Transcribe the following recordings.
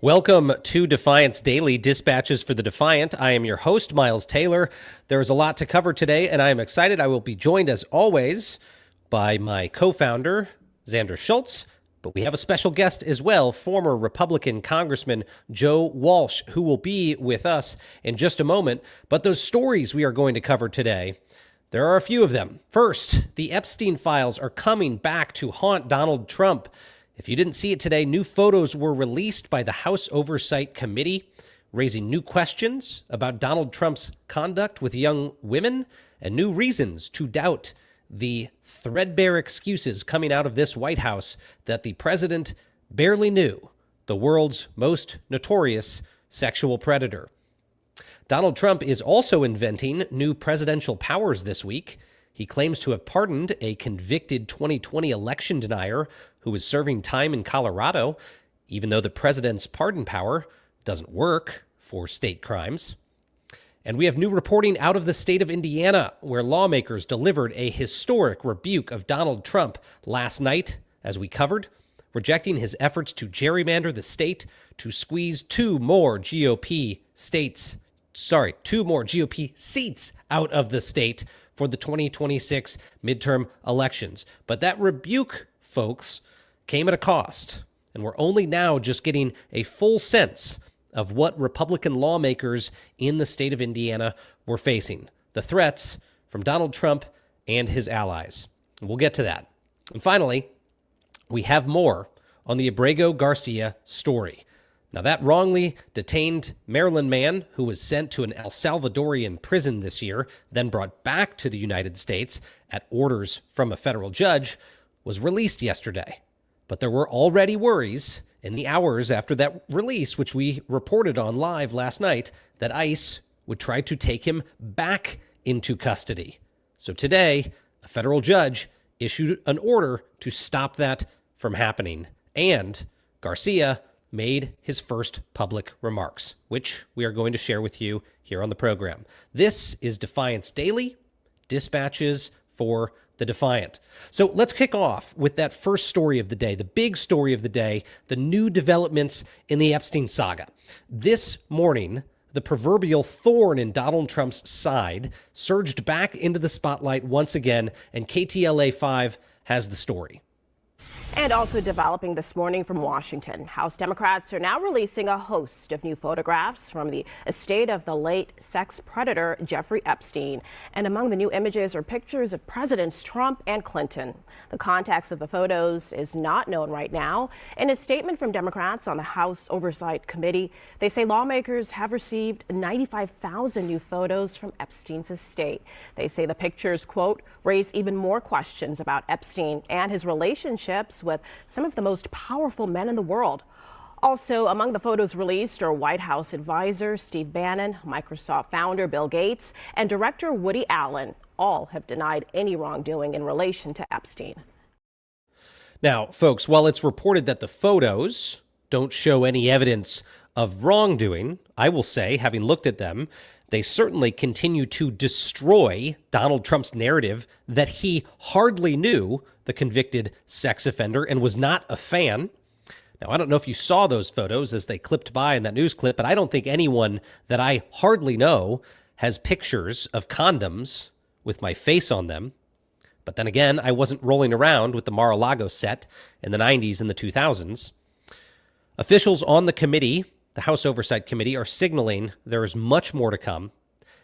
Welcome to Defiance Daily, Dispatches for the Defiant. I am your host, Miles Taylor. There is a lot to cover today, and I am excited. I will be joined, as always, by my co-founder, Xander Schultz. But we have a special guest as well, former Republican Congressman Joe Walsh, who will be with us in just a moment. But those stories we are going to cover today, there are a few of them. First, the Epstein files are coming back to haunt Donald Trump. If you didn't see it today, new photos were released by the House Oversight Committee, raising new questions about Donald Trump's conduct with young women and new reasons to doubt the threadbare excuses coming out of this White House that the president barely knew the world's most notorious sexual predator. Donald Trump is also inventing new presidential powers this week. He claims to have pardoned a convicted 2020 election denier who is serving time in Colorado, even though the president's pardon power doesn't work for state crimes. And we have new reporting out of the state of Indiana, where lawmakers delivered a historic rebuke of Donald Trump last night, as we covered, rejecting his efforts to gerrymander the state to squeeze two more GOP seats out of the state for the 2026 midterm elections. But that rebuke, folks, came at a cost, and we're only now just getting a full sense of what Republican lawmakers in the state of Indiana were facing, the threats from Donald Trump and his allies. And we'll get to that. And finally, we have more on the Abrego Garcia story. Now, that wrongly detained Maryland man who was sent to an El Salvadorian prison this year, then brought back to the United States at orders from a federal judge, was released yesterday. But there were already worries in the hours after that release, which we reported on live last night, that ICE would try to take him back into custody. So today, a federal judge issued an order to stop that from happening. And Garcia made his first public remarks, which we are going to share with you here on the program. This is Defiance Daily, Dispatches for the Defiant. So let's kick off with that first story of the day, the big story of the day, the new developments in the Epstein saga. This morning, the proverbial thorn in Donald Trump's side surged back into the spotlight once again, and KTLA-5 has the story. And also developing this morning from Washington, House Democrats are now releasing a host of new photographs from the estate of the late sex predator Jeffrey Epstein. And among the new images are pictures of Presidents Trump and Clinton. The context of the photos is not known right now. In a statement from Democrats on the House Oversight Committee, they say lawmakers have received 95,000 new photos from Epstein's estate. They say the pictures, quote, raise even more questions about Epstein and his relationships with some of the most powerful men in the world. Also among the photos released are White House advisor Steve Bannon, Microsoft founder Bill Gates, and director Woody Allen. All have denied any wrongdoing in relation to Epstein. Now, folks, while it's reported that the photos don't show any evidence of wrongdoing, I will say, having looked at them, they certainly continue to destroy Donald Trump's narrative that he hardly knew the convicted sex offender and was not a fan. Now, I don't know if you saw those photos as they clipped by in that news clip, but I don't think anyone that I hardly know has pictures of condoms with my face on them. But then again, I wasn't rolling around with the Mar-a-Lago set in the 90s and the 2000s. Officials on the committee, the House Oversight Committee, are signaling there is much more to come.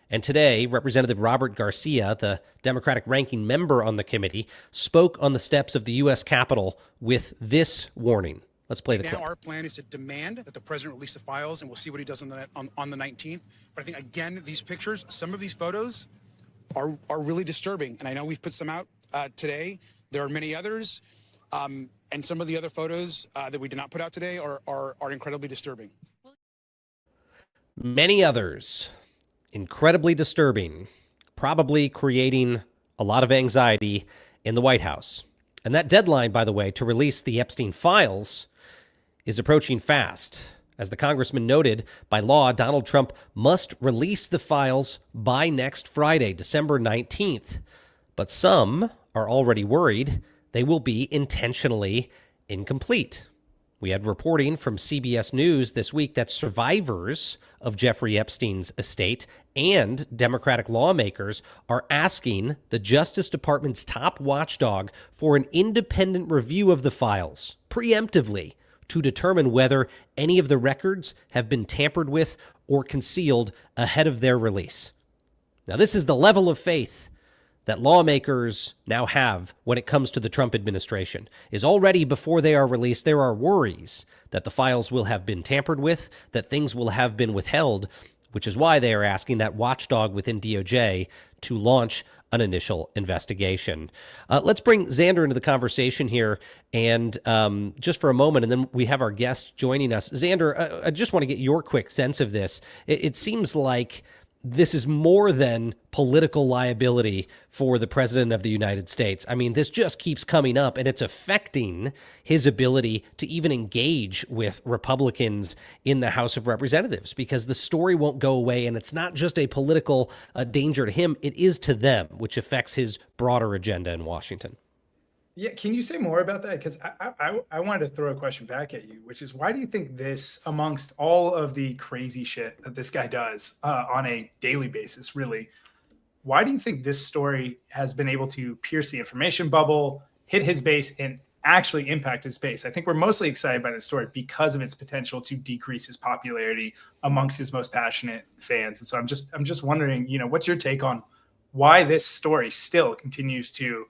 And today, Representative Robert Garcia, the Democratic ranking member on the committee, spoke on the steps of the U.S. Capitol with this warning. Let's play the clip. Now our plan is to demand that the president release the files, and we'll see what he does on the 19th. But I think, again, these pictures, some of these photos are really disturbing. And I know we've put some out today. There are many others. And some of the other photos that we did not put out today are incredibly disturbing. Many others. Incredibly disturbing, probably creating a lot of anxiety in the White House. And that deadline, by the way, to release the Epstein files is approaching fast. As the congressman noted, by law, Donald Trump must release the files by next Friday, December 19th. But some are already worried they will be intentionally incomplete. We had reporting from CBS News this week that survivors of Jeffrey Epstein's estate and Democratic lawmakers are asking the Justice Department's top watchdog for an independent review of the files, preemptively, to determine whether any of the records have been tampered with or concealed ahead of their release. Now, this is the level of faith that lawmakers now have when it comes to the Trump administration. Is already before they are released, there are worries that the files will have been tampered with, that things will have been withheld, which is why they are asking that watchdog within DOJ to launch an initial investigation. Let's bring Xander into the conversation here, and just for a moment, and then we have our guest joining us. Xander, I just want to get your quick sense of this. It seems like this is more than political liability for the president of the United States. I mean, this just keeps coming up, and it's affecting his ability to even engage with Republicans in the House of Representatives, because the story won't go away, and it's not just a political danger to him, it is to them, which affects his broader agenda in Washington. Yeah, can you say more about that? Because I wanted to throw a question back at you, which is, why do you think this, amongst all of the crazy shit that this guy does on a daily basis, really, why do you think this story has been able to pierce the information bubble, hit his base, and actually impact his base? I think we're mostly excited by this story because of its potential to decrease his popularity amongst his most passionate fans. And so I'm just wondering, what's your take on why this story still continues to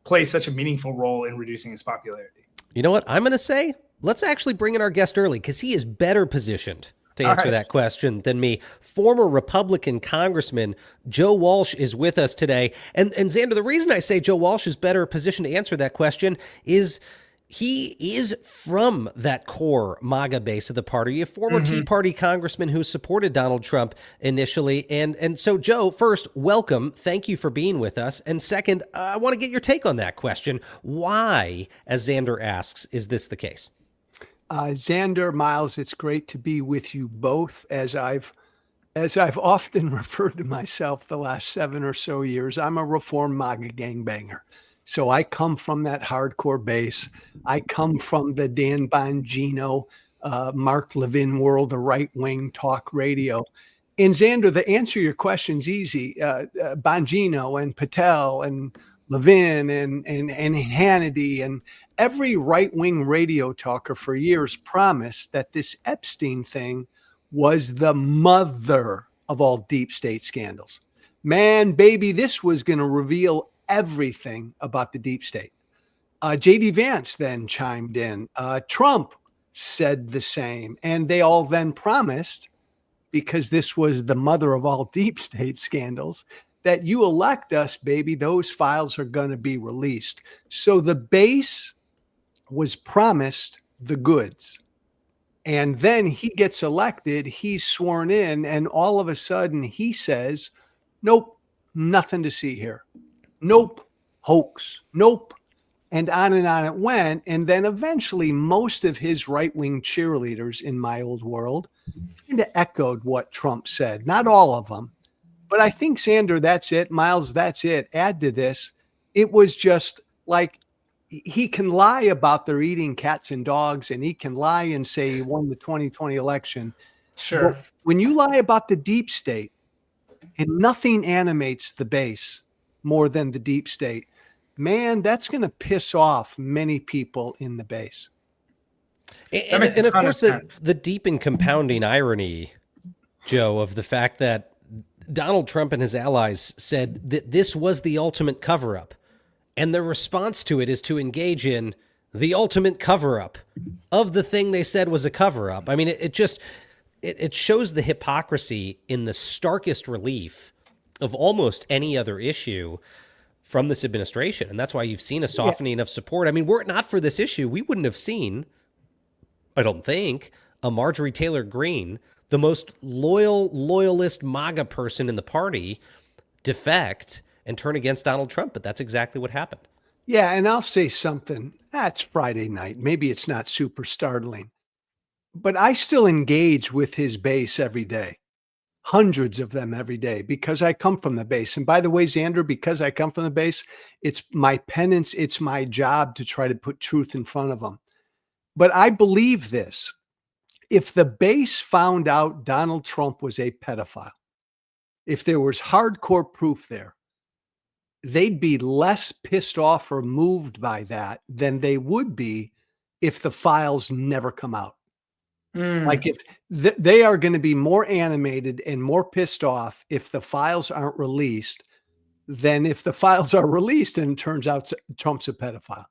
play such a meaningful role in reducing his popularity? You know what I'm going to say? Let's actually bring in our guest early, because he is better positioned to answer that question than me. Former Republican Congressman Joe Walsh is with us today. And Xander, the reason I say Joe Walsh is better positioned to answer that question is he is from that core MAGA base of the party, a former Tea Party congressman who supported Donald Trump initially. And so, Joe, first, welcome. Thank you for being with us. And second, I want to get your take on that question. Why, as Xander asks, is this the case? Xander, Miles, it's great to be with you both. As I've often referred to myself the last 7 or so years, I'm a reformed MAGA gangbanger. So I come from that hardcore base. I come from the Dan Bongino, Mark Levin world, the right-wing talk radio. And Xander, the answer to your question's easy. Bongino and Patel and Levin and Hannity and every right-wing radio talker for years promised that this Epstein thing was the mother of all deep state scandals. Man, baby, this was going to reveal everything about the deep state. J.D. Vance then chimed in. Trump said the same. And they all then promised, because this was the mother of all deep state scandals, that you elect us, baby, those files are going to be released. So the base was promised the goods. And then he gets elected, he's sworn in, and all of a sudden he says, nope, nothing to see here. Nope, hoax, nope. And on it went. And then eventually most of his right-wing cheerleaders in my old world kind of echoed what Trump said. Not all of them, but I think, Xander, that's it. Miles, that's it. Add to this, it was just like, he can lie about their eating cats and dogs, and he can lie and say he won the 2020 election. Sure. But when you lie about the deep state, and nothing animates the base more than the deep state, man, that's going to piss off many people in the base. And of course, the deep and compounding irony, Joe, of the fact that Donald Trump and his allies said that this was the ultimate cover-up. And their response to it is to engage in the ultimate cover-up of the thing they said was a cover-up. I mean, it shows the hypocrisy in the starkest relief of almost any other issue from this administration. And that's why you've seen a softening of support. I mean, were it not for this issue, we wouldn't have seen, I don't think, a Marjorie Taylor Greene, the most loyalist MAGA person in the party, defect and turn against Donald Trump. But that's exactly what happened. Yeah, and I'll say something. It's Friday night. Maybe it's not super startling, but I still engage with his base every day. Hundreds of them every day, because I come from the base. And by the way, Xander, because I come from the base, it's my penance, it's my job to try to put truth in front of them. But I believe this. If the base found out Donald Trump was a pedophile, if there was hardcore proof there, they'd be less pissed off or moved by that than they would be if the files never come out. Like if they are going to be more animated and more pissed off if the files aren't released than if the files are released and it turns out Trump's a pedophile.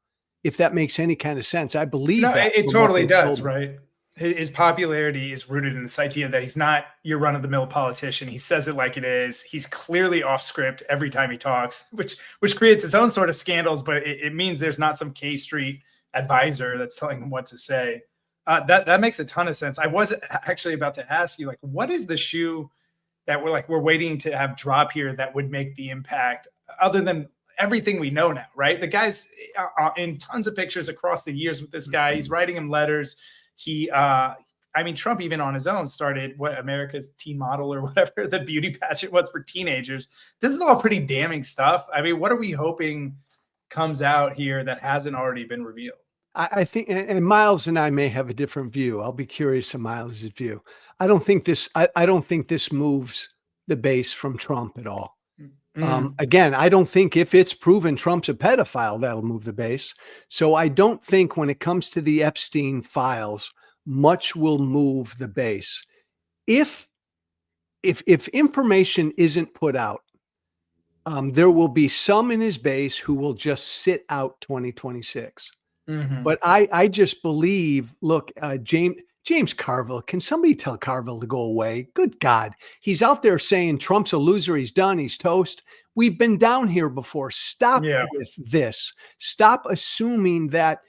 If that makes any kind of sense, I believe No, that it from what totally they've does, told me. right? His popularity is rooted in this idea that he's not your run-of-the-mill politician. He says it like it is. He's clearly off script every time he talks, which creates its own sort of scandals, but it means there's not some K Street advisor that's telling him what to say. That makes a ton of sense. I was actually about to ask you, like, what is the shoe that we're waiting to have drop here that would make the impact other than everything we know now, right? The guy's in tons of pictures across the years with this guy. He's writing him letters. Trump even on his own started America's Teen Model or whatever the beauty pageant was for teenagers. This is all pretty damning stuff. I mean, what are we hoping comes out here that hasn't already been revealed? I think, and Miles and I may have a different view. I'll be curious of Miles's view. I don't think this moves the base from Trump at all. Again, I don't think if it's proven Trump's a pedophile, that'll move the base. So I don't think when it comes to the Epstein files, much will move the base. If information isn't put out, there will be some in his base who will just sit out 2026. But I just believe, look, James Carville, can somebody tell Carville to go away? Good God. He's out there saying Trump's a loser. He's done. He's toast. We've been down here before. Stop with this. Stop assuming that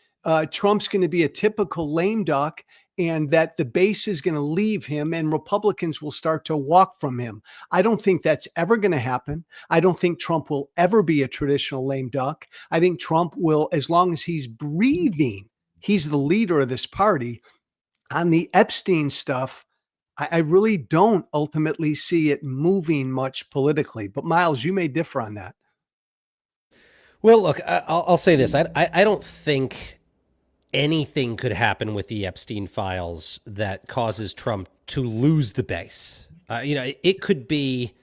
Trump's going to be a typical lame duck and that the base is going to leave him and Republicans will start to walk from him. I don't think that's ever going to happen. I don't think Trump will ever be a traditional lame duck. I think Trump will, as long as he's breathing, he's the leader of this party. On the Epstein stuff, I really don't ultimately see it moving much politically. But Miles, you may differ on that. Well, look, I'll say this. I don't think anything could happen with the Epstein files that causes Trump to lose the base. It could be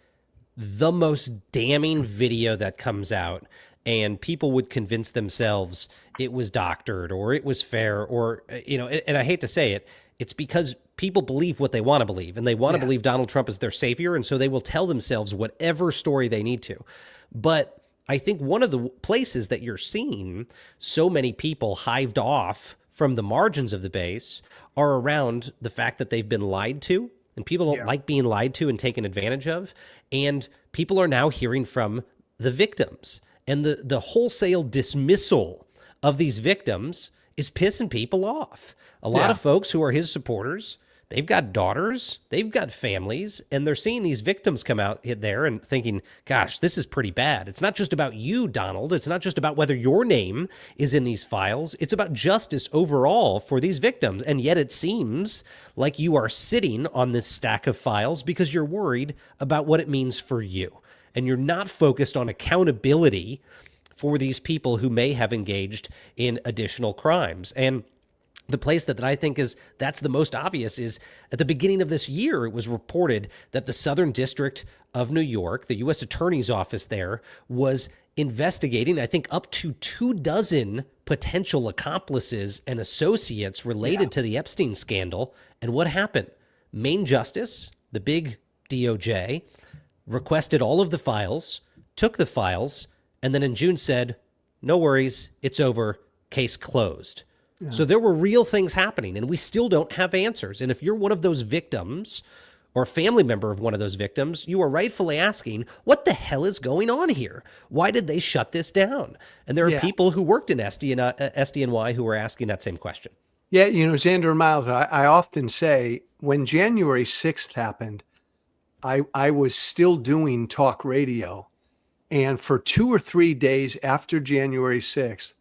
the most damning video that comes out and people would convince themselves it was doctored or it was fair or, and I hate to say it, it's because people believe what they want to believe and they want to believe Donald Trump is their savior. And so they will tell themselves whatever story they need to. But I think one of the places that you're seeing so many people hived off from the margins of the base are around the fact that they've been lied to, and people don't like being lied to and taken advantage of. And people are now hearing from the victims, and the wholesale dismissal of these victims is pissing people off. A lot of folks who are his supporters, they've got daughters, they've got families, and they're seeing these victims come out there and thinking, gosh, this is pretty bad. It's not just about you, Donald. It's not just about whether your name is in these files. It's about justice overall for these victims. And yet it seems like you are sitting on this stack of files because you're worried about what it means for you. And you're not focused on accountability for these people who may have engaged in additional crimes. And the place that I think that's the most obvious is at the beginning of this year, it was reported that the Southern District of New York, the U.S. Attorney's Office there, was investigating, I think, up to 24 potential accomplices and associates related to the Epstein scandal. And what happened? Main Justice, the big DOJ, requested all of the files, took the files, and then in June said, no worries, it's over, case closed. So there were real things happening, and we still don't have answers. And if you're one of those victims or a family member of one of those victims, you are rightfully asking, what the hell is going on here? Why did they shut this down? And there are people who worked in SDNY who are asking that same question. Yeah, Xander and Miles, I often say when January 6th happened, I was still doing talk radio. And for 2 or 3 days after January 6th,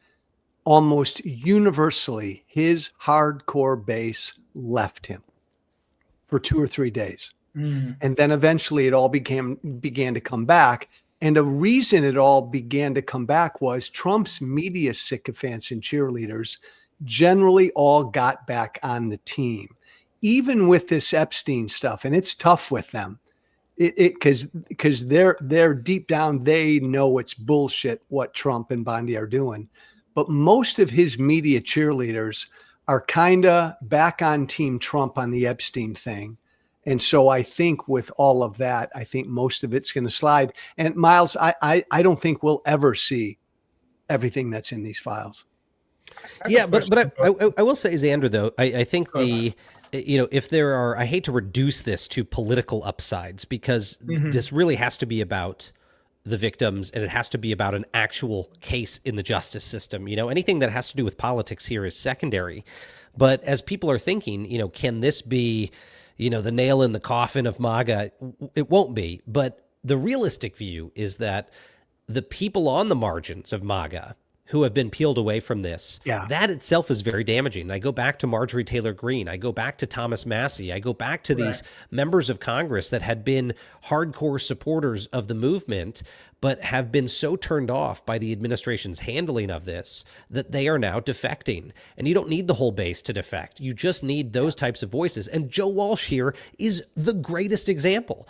almost universally, his hardcore base left him for 2 or 3 days. And then eventually it all began to come back. And the reason it all began to come back was Trump's media sycophants and cheerleaders generally all got back on the team, even with this Epstein stuff. And it's tough with them. Because they're deep down, they know it's bullshit what Trump and Bondi are doing. But most of his media cheerleaders are kind of back on Team Trump on the Epstein thing. And so I think with all of that, I think most of it's going to slide. And Miles, I don't think we'll ever see everything that's in these files. Yeah, but I will say, Xander, though, I think if there are, I hate to reduce this to political upsides, because this really has to be about the victims, and it has to be about an actual case in the justice system. Anything that has to do with politics here is secondary. But as people are thinking, can this be, the nail in the coffin of MAGA? It won't be. But the realistic view is that the people on the margins of MAGA who have been peeled away from this, that itself is very damaging. I go back to Marjorie Taylor Greene. I go back to Thomas Massie. I go back to these members of Congress that had been hardcore supporters of the movement, but have been so turned off by the administration's handling of this that they are now defecting. And you don't need the whole base to defect. You just need those types of voices. And Joe Walsh here is the greatest example.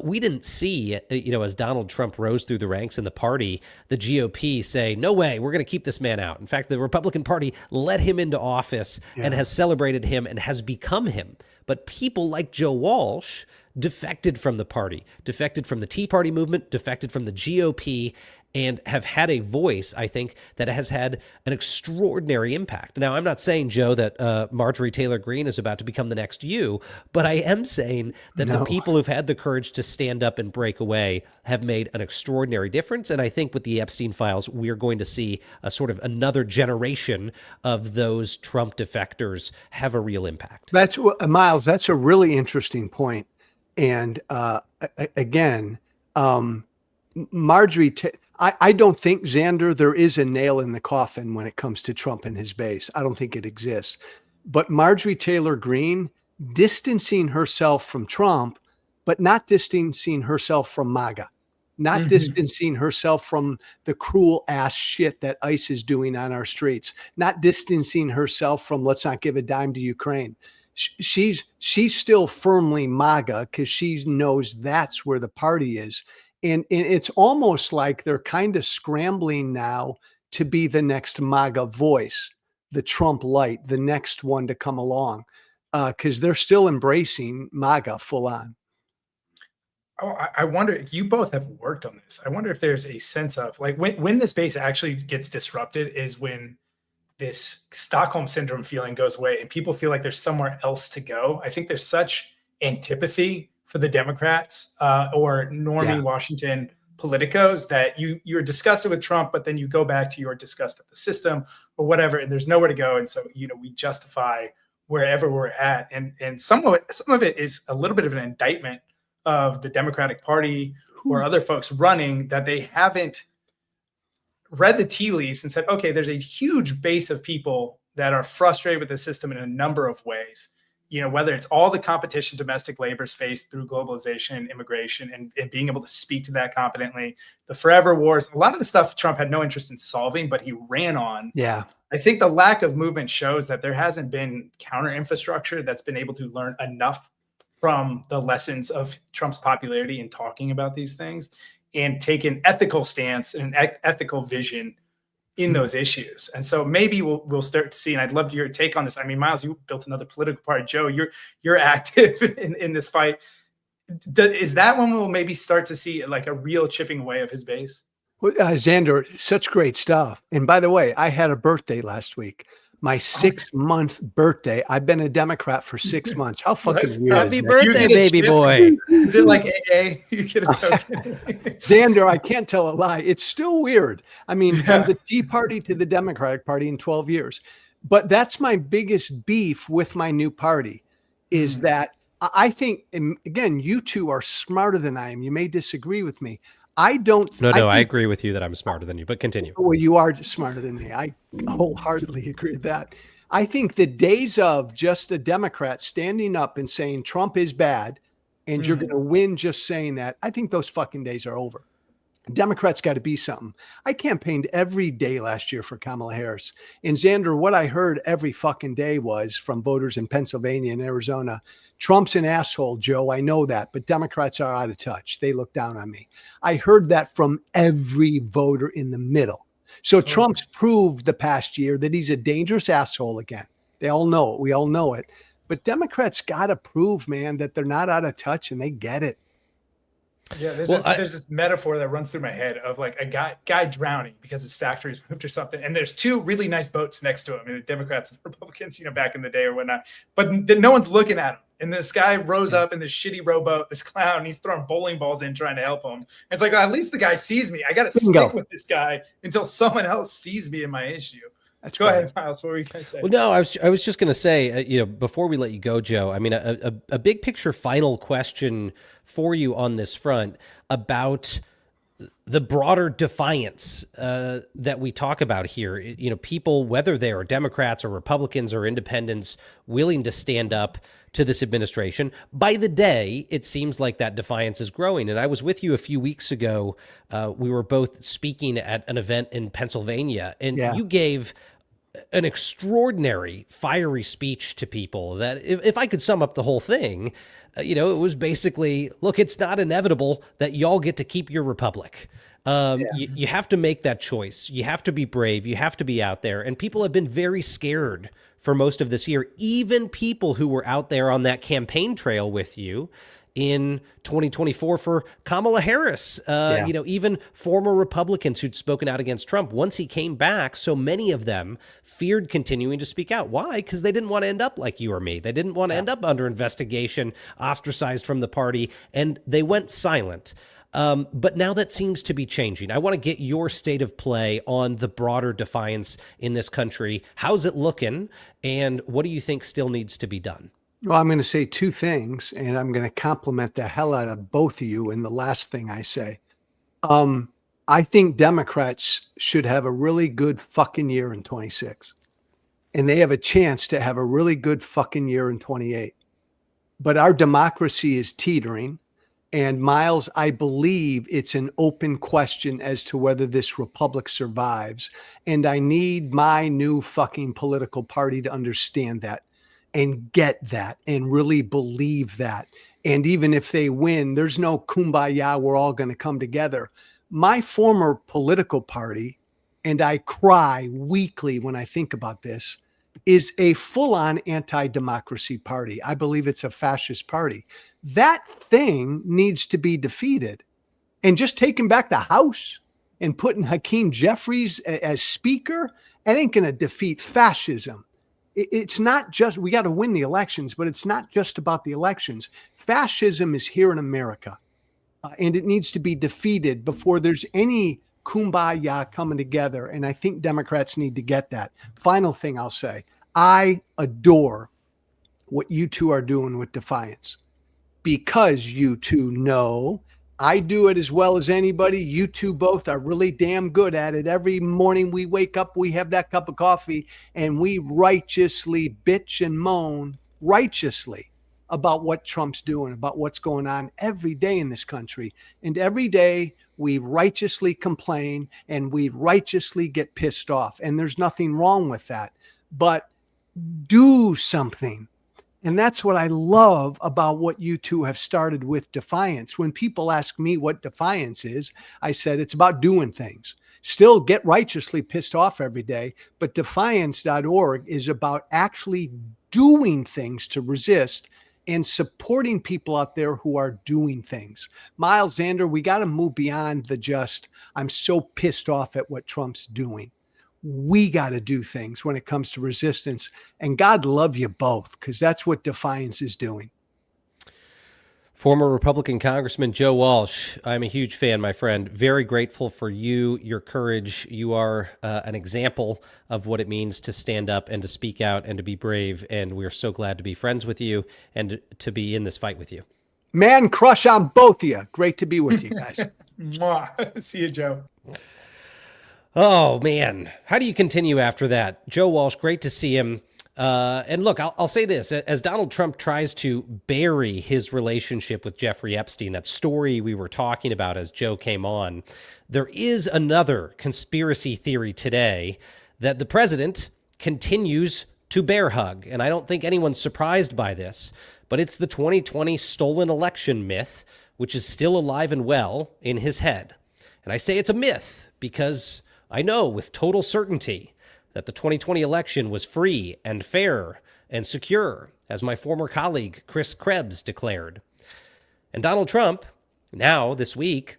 We didn't see, as Donald Trump rose through the ranks in the party, the GOP say, no way, we're going to keep this man out. In fact, the Republican Party let him into office and has celebrated him and has become him. But people like Joe Walsh defected from the party, defected from the Tea Party movement, defected from the GOP, and have had a voice, I think, that has had an extraordinary impact. Now, I'm not saying, Joe, that Marjorie Taylor Greene is about to become the next you, but I am saying that the people who've had the courage to stand up and break away have made an extraordinary difference. And I think with the Epstein files, we're going to see a sort of another generation of those Trump defectors have a real impact. That's what, Miles, that's a really interesting point. And again, Marjorie, I don't think, Xander, there is a nail in the coffin when it comes to Trump and his base. I don't think it exists. But Marjorie Taylor Greene distancing herself from Trump, but not distancing herself from MAGA, not distancing herself from the cruel ass shit that ICE is doing on our streets, not distancing herself from let's not give a dime to Ukraine. She's still firmly MAGA because she knows that's where the party is. And it's almost like they're kind of scrambling now to be the next MAGA voice, the Trump light, the next one to come along, because they're still embracing MAGA full on. Oh, I wonder, you both have worked on this. I wonder if there's a sense of like when this base actually gets disrupted is when this Stockholm syndrome feeling goes away and people feel like there's somewhere else to go. I think there's such antipathy for the Democrats or normie Washington politicos that you're disgusted with Trump, but then you go back to your disgust at the system or whatever, and there's nowhere to go. And so, we justify wherever we're at. And some of it is a little bit of an indictment of the Democratic Party or other folks running, that they haven't read the tea leaves and said, okay, there's a huge base of people that are frustrated with the system in a number of ways. Whether it's all the competition domestic labor's faced through globalization and immigration and being able to speak to that competently, the forever wars, a lot of the stuff Trump had no interest in solving, but he ran on. Yeah. I think the lack of movement shows that there hasn't been counter infrastructure that's been able to learn enough from the lessons of Trump's popularity in talking about these things and take an ethical stance and an ethical vision in those issues. And so maybe we'll start to see, and I'd love your take on this. I mean, Miles, you built another political party. Joe, you're active in this fight. Is that when we'll maybe start to see like a real chipping away of his base? Well, Xander, such great stuff. And by the way, I had a birthday last week. My 6-month birthday. I've been a Democrat for 6 months. How fucking weird. Happy birthday, baby boy. Is it like AA? You get a token. Xander, I can't tell a lie. It's still weird. I mean, from the Tea Party to the Democratic Party in 12 years. But that's my biggest beef with my new party is that I think, and again, you two are smarter than I am. You may disagree with me. I agree with you that I'm smarter than you, but continue. Well, you are smarter than me. I wholeheartedly agree with that. I think the days of just a Democrat standing up and saying Trump is bad and you're going to win just saying that, I think those fucking days are over. Democrats got to be something. I campaigned every day last year for Kamala Harris. And Xander, what I heard every fucking day was from voters in Pennsylvania and Arizona, Trump's an asshole, Joe. I know that, but Democrats are out of touch. They look down on me. I heard that from every voter in the middle. So Trump's proved the past year that he's a dangerous asshole again. They all know it. We all know it. But Democrats got to prove, man, that they're not out of touch and they get it. Yeah, there's this metaphor that runs through my head of like a guy drowning because his factory's moved or something, and there's two really nice boats next to him, and the Democrats and the Republicans, back in the day or whatnot, but no one's looking at him. And this guy rose up in this shitty rowboat, this clown, he's throwing bowling balls in trying to help him. And it's like, at least the guy sees me. I got to stick with this guy until someone else sees me in my issue. Go ahead, Miles. What were you going to say? Well, no, I was just going to say, before we let you go, Joe, I mean, a big picture final question for you on this front about the broader defiance that we talk about here. People, whether they are Democrats or Republicans or independents, willing to stand up to this administration. By the day, it seems like that defiance is growing. And I was with you a few weeks ago. We were both speaking at an event in Pennsylvania, and you gave an extraordinary fiery speech to people that if I could sum up the whole thing, it was basically, look, it's not inevitable that y'all get to keep your republic. You have to make that choice. You have to be brave. You have to be out there. And people have been very scared for most of this year. Even people who were out there on that campaign trail with you in 2024 for Kamala Harris, even former Republicans who'd spoken out against Trump. Once he came back, so many of them feared continuing to speak out. Why? Because they didn't want to end up like you or me. They didn't want to end up under investigation, ostracized from the party, and they went silent. But now that seems to be changing. I want to get your state of play on the broader defiance in this country. How's it looking? And what do you think still needs to be done? Well, I'm going to say two things, and I'm going to compliment the hell out of both of you in the last thing I say. I think Democrats should have a really good fucking year in 26, and they have a chance to have a really good fucking year in 28. But our democracy is teetering. And Miles, I believe it's an open question as to whether this republic survives. And I need my new fucking political party to understand that and get that and really believe that. And even if they win, there's no kumbaya, we're all going to come together. My former political party, and I cry weekly when I think about this, is a full-on anti-democracy party. I believe it's a fascist party. That thing needs to be defeated. And just taking back the House and putting Hakeem Jeffries as speaker, that ain't going to defeat fascism. It's not just, we got to win the elections, but it's not just about the elections. Fascism is here in America, and it needs to be defeated before there's any kumbaya coming together. And I think Democrats need to get that. Final thing I'll say, I adore what you two are doing with Defiance, because you two know I do it as well as anybody. You two both are really damn good at it. Every morning we wake up, we have that cup of coffee, and we righteously bitch and moan righteously about what Trump's doing, about what's going on every day in this country. And every day we righteously complain and we righteously get pissed off. And there's nothing wrong with that. But do something. And that's what I love about what you two have started with Defiance. When people ask me what Defiance is, I said it's about doing things. Still get righteously pissed off every day, but defiance.org is about actually doing things to resist and supporting people out there who are doing things. Miles, Xander, we got to move beyond the just, I'm so pissed off at what Trump's doing. We got to do things when it comes to resistance. And God love you both, because that's what Defiance is doing. Former Republican Congressman Joe Walsh, I'm a huge fan, my friend. Very grateful for you, your courage. You are an example of what it means to stand up and to speak out and to be brave. And we're so glad to be friends with you and to be in this fight with you. Man crush on both of you. Great to be with you guys. See you, Joe. Oh, man. How do you continue after that? Joe Walsh, great to see him. And look, I'll say this. As Donald Trump tries to bury his relationship with Jeffrey Epstein, that story we were talking about as Joe came on, there is another conspiracy theory today that the president continues to bear hug. And I don't think anyone's surprised by this, but it's the 2020 stolen election myth, which is still alive and well in his head. And I say it's a myth because I know with total certainty that the 2020 election was free and fair and secure, as my former colleague Chris Krebs declared. And Donald Trump, now this week,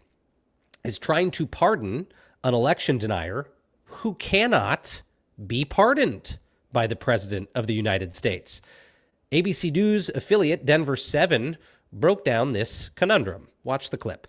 is trying to pardon an election denier who cannot be pardoned by the President of the United States. ABC News affiliate Denver 7 broke down this conundrum. Watch the clip.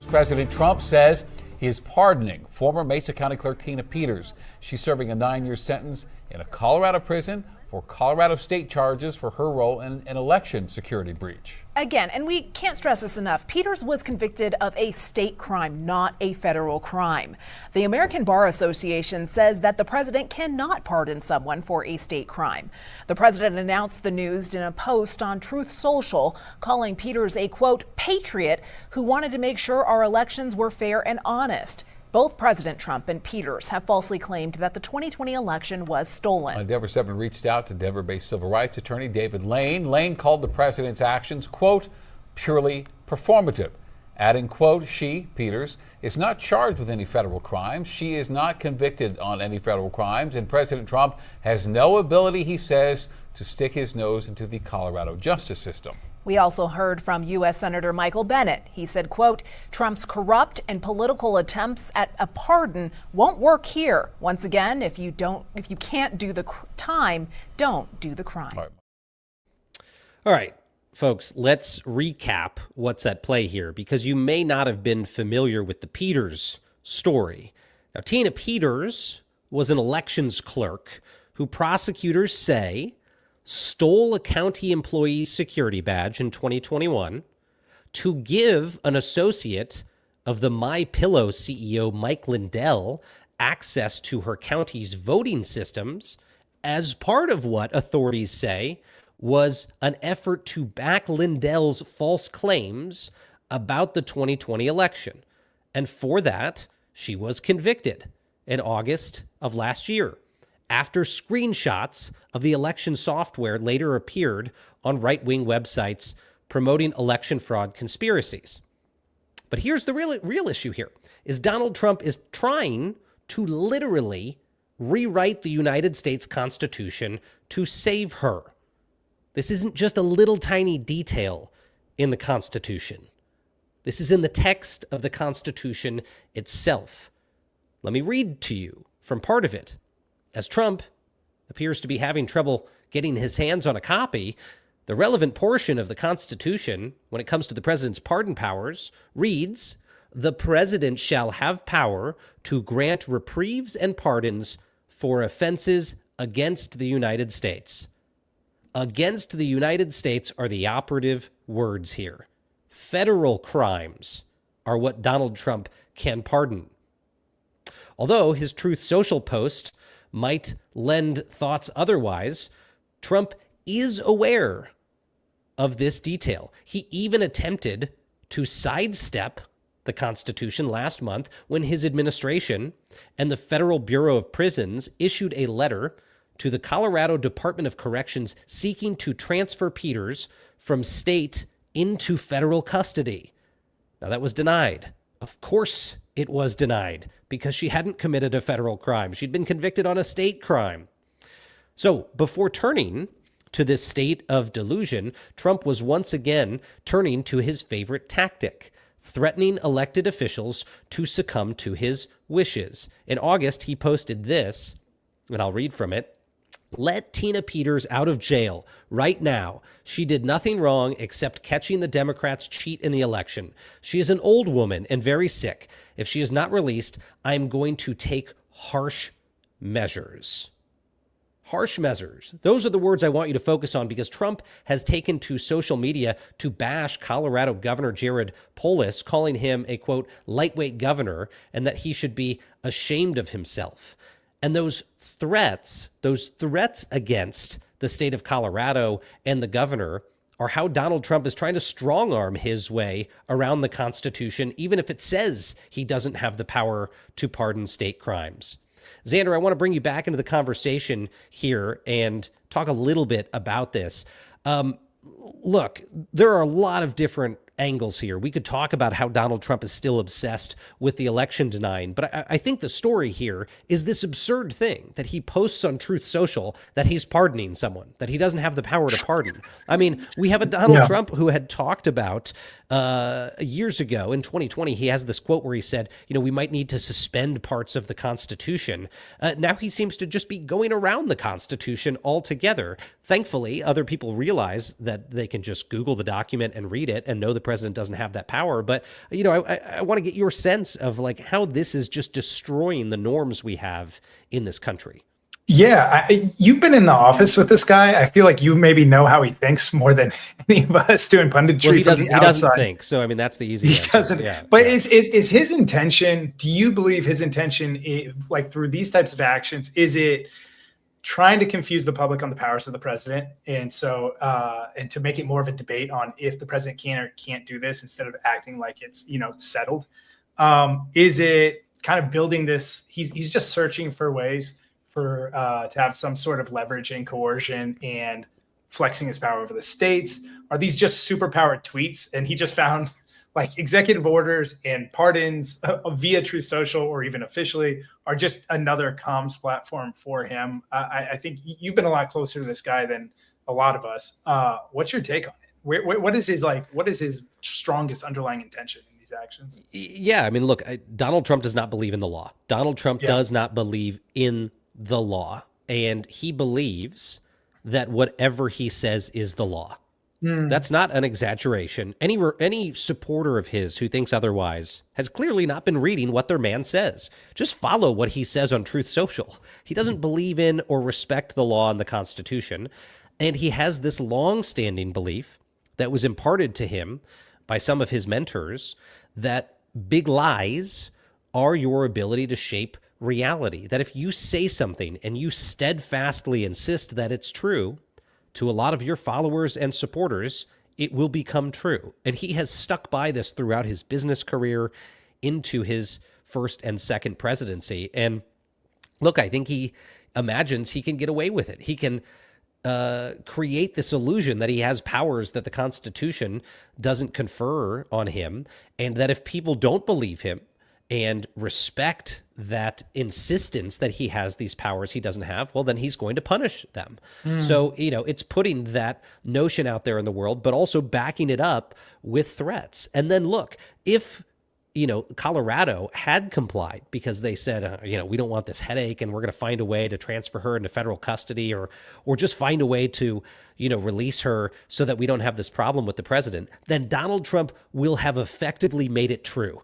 President Trump says he is pardoning former Mesa County Clerk Tina Peters. She's serving a 9-year sentence in a Colorado prison for Colorado state charges for her role in an election security breach. Again, and we can't stress this enough, Peters was convicted of a state crime, not a federal crime. The American Bar Association says that the president cannot pardon someone for a state crime. The president announced the news in a post on Truth Social, calling Peters a, quote, patriot who wanted to make sure our elections were fair and honest. Both President Trump and Peters have falsely claimed that the 2020 election was stolen. Denver 7 reached out to Denver-based civil rights attorney David Lane. Lane called the president's actions, quote, purely performative, adding, quote, she, Peters, is not charged with any federal crimes. She is not convicted on any federal crimes, and President Trump has no ability, he says, to stick his nose into the Colorado justice system. We also heard from U.S. Senator Michael Bennet. He said, quote, Trump's corrupt and political attempts at a pardon won't work here. Once again, if you can't do the time, don't do the crime. All right, folks, let's recap what's at play here, because you may not have been familiar with the Peters story. Now, Tina Peters was an elections clerk who prosecutors say stole a county employee's security badge in 2021 to give an associate of the MyPillow CEO, Mike Lindell, access to her county's voting systems as part of what authorities say was an effort to back Lindell's false claims about the 2020 election. And for that, she was convicted in August of last year, after screenshots of the election software later appeared on right-wing websites promoting election fraud conspiracies. But here's the real issue here, is Donald Trump is trying to literally rewrite the United States Constitution to save her. This isn't just a little tiny detail in the Constitution. This is in the text of the Constitution itself. Let me read to you from part of it. As Trump appears to be having trouble getting his hands on a copy, the relevant portion of the Constitution, when it comes to the president's pardon powers, reads, "The president shall have power to grant reprieves and pardons for offenses against the United States." Against the United States are the operative words here. Federal crimes are what Donald Trump can pardon. Although his Truth Social post might lend thoughts otherwise, Trump is aware of this detail. He even attempted to sidestep the Constitution last month when his administration and the Federal Bureau of Prisons issued a letter to the Colorado Department of Corrections seeking to transfer Peters from state into federal custody. Now, that was denied. Of course it was denied, because she hadn't committed a federal crime. She'd been convicted on a state crime. So before turning to this state of delusion, Trump was once again turning to his favorite tactic, threatening elected officials to succumb to his wishes. In August, he posted this, and I'll read from it. "Let Tina Peters out of jail right now. She did nothing wrong except catching the Democrats cheat in the election. She is an old woman and very sick. If she is not released, I'm going to take harsh measures." Harsh measures. Those are the words I want you to focus on, because Trump has taken to social media to bash Colorado Governor Jared Polis, calling him a, quote, lightweight governor, and that he should be ashamed of himself. And those threats against the state of Colorado and the governor are how Donald Trump is trying to strong arm his way around the Constitution, even if it says he doesn't have the power to pardon state crimes. Xander, I want to bring you back into the conversation here and talk a little bit about this. Look, there are a lot of different angles here. We could talk about how Donald Trump is still obsessed with the election denying, but I think the story here is this absurd thing that he posts on Truth Social that he's pardoning someone, that he doesn't have the power to pardon. I mean, we have a Donald Trump who had talked about years ago in 2020, he has this quote where he said, we might need to suspend parts of the Constitution. Now he seems to just be going around the Constitution altogether. Thankfully, other people realize that they can just Google the document and read it and know the president doesn't have that power. But, I want to get your sense of like how this is just destroying the norms we have in this country. Yeah, you've been in the office with this guy. I feel like you maybe know how he thinks more than any of us doing punditry. Well, he doesn't think. So, I mean, that's the easy answer. He doesn't. Yeah, but is his intention, do you believe his intention, like through these types of actions, is it trying to confuse the public on the powers of the president? And so, and to make it more of a debate on if the president can or can't do this instead of acting like it's, settled? Is it kind of building this? He's just searching for ways to have some sort of leverage and coercion and flexing his power over the states? Are these just superpowered tweets? And he just found like executive orders and pardons via Truth Social or even officially are just another comms platform for him. I think you've been a lot closer to this guy than a lot of us. What's your take on it? What is his strongest underlying intention in these actions? Yeah, I mean, look, Donald Trump does not believe in the law. Donald Trump does not believe in the law, and he believes that whatever he says is the law. That's not an exaggeration. Any supporter of his who thinks otherwise has clearly not been reading what their man says. Just follow what he says on Truth Social. He doesn't believe in or respect the law and the Constitution, and he has this long-standing belief that was imparted to him by some of his mentors that big lies are your ability to shape reality, that if you say something and you steadfastly insist that it's true to a lot of your followers and supporters, it will become true. And he has stuck by this throughout his business career into his first and second presidency. And look, I think he imagines he can get away with it. He can create this illusion that he has powers that the Constitution doesn't confer on him, and that if people don't believe him and respect that insistence that he has these powers he doesn't have, well, then he's going to punish them. So, it's putting that notion out there in the world, but also backing it up with threats. And then look, if, Colorado had complied because they said, we don't want this headache and we're going to find a way to transfer her into federal custody or just find a way to, release her so that we don't have this problem with the president, then Donald Trump will have effectively made it true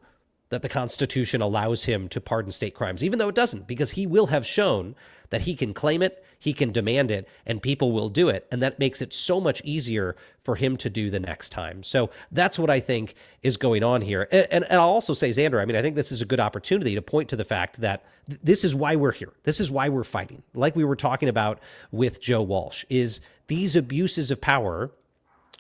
that the Constitution allows him to pardon state crimes, even though it doesn't, because he will have shown that he can claim it, he can demand it, and people will do it. And that makes it so much easier for him to do the next time. So that's what I think is going on here. And I'll also say, Xander, I think this is a good opportunity to point to the fact that this is why we're here. This is why we're fighting. Like we were talking about with Joe Walsh, is these abuses of power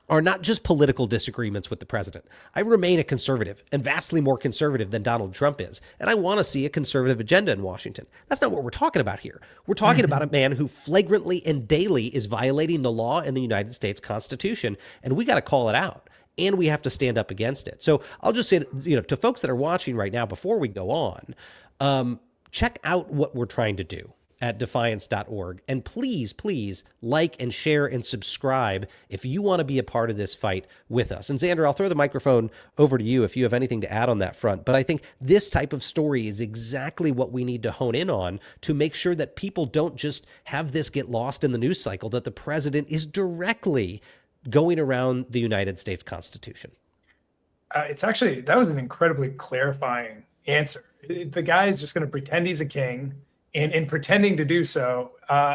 are not just political disagreements with the president. I remain a conservative and vastly more conservative than Donald Trump is. And I want to see a conservative agenda in Washington. That's not what we're talking about here. We're talking about a man who flagrantly and daily is violating the law and the United States Constitution. And we got to call it out. And we have to stand up against it. So I'll just say, to folks that are watching right now, before we go on, check out what we're trying to do at defiance.org. And please like and share and subscribe if you want to be a part of this fight with us. And Xander, I'll throw the microphone over to you if you have anything to add on that front. But I think this type of story is exactly what we need to hone in on to make sure that people don't just have this get lost in the news cycle, that the president is directly going around the United States Constitution. That was an incredibly clarifying answer. The guy is just going to pretend he's a king. And in pretending to do so,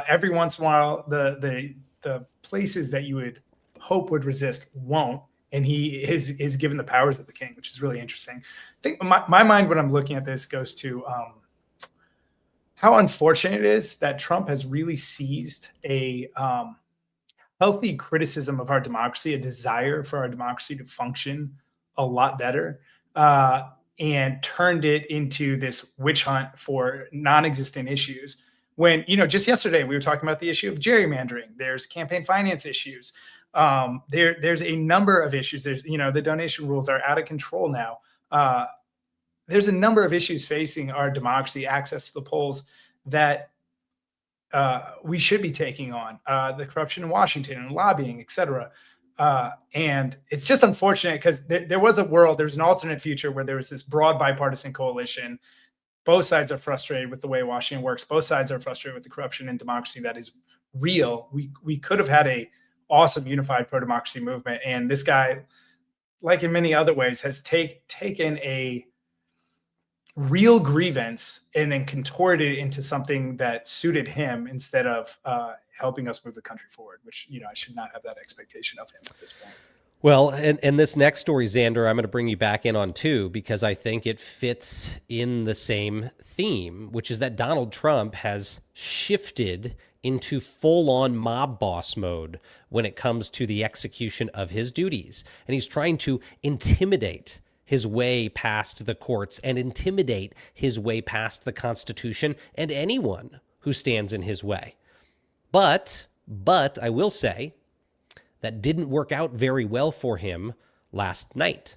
every once in a while, the places that you would hope would resist won't. And he is given the powers of the king, which is really interesting. I think my mind when I'm looking at this goes to how unfortunate it is that Trump has really seized a healthy criticism of our democracy, a desire for our democracy to function a lot better, and turned it into this witch hunt for non-existent issues. When, just yesterday we were talking about the issue of gerrymandering. There's campaign finance issues. There's a number of issues. There's, the donation rules are out of control now. There's a number of issues facing our democracy, access to the polls, that we should be taking on, the corruption in Washington and lobbying, et cetera. And it's just unfortunate because there was an alternate future where there was this broad bipartisan coalition. Both sides are frustrated with the way Washington works. Both sides are frustrated with the corruption in democracy that is real. We could have had a awesome unified pro-democracy movement. And this guy, like in many other ways, has taken a real grievance and then contorted it into something that suited him instead of helping us move the country forward, which, I should not have that expectation of him at this point. Well, and this next story, Xander, I'm going to bring you back in on too, because I think it fits in the same theme, which is that Donald Trump has shifted into full-on mob boss mode when it comes to the execution of his duties. And he's trying to intimidate his way past the courts and intimidate his way past the Constitution and anyone who stands in his way. But I will say that didn't work out very well for him last night.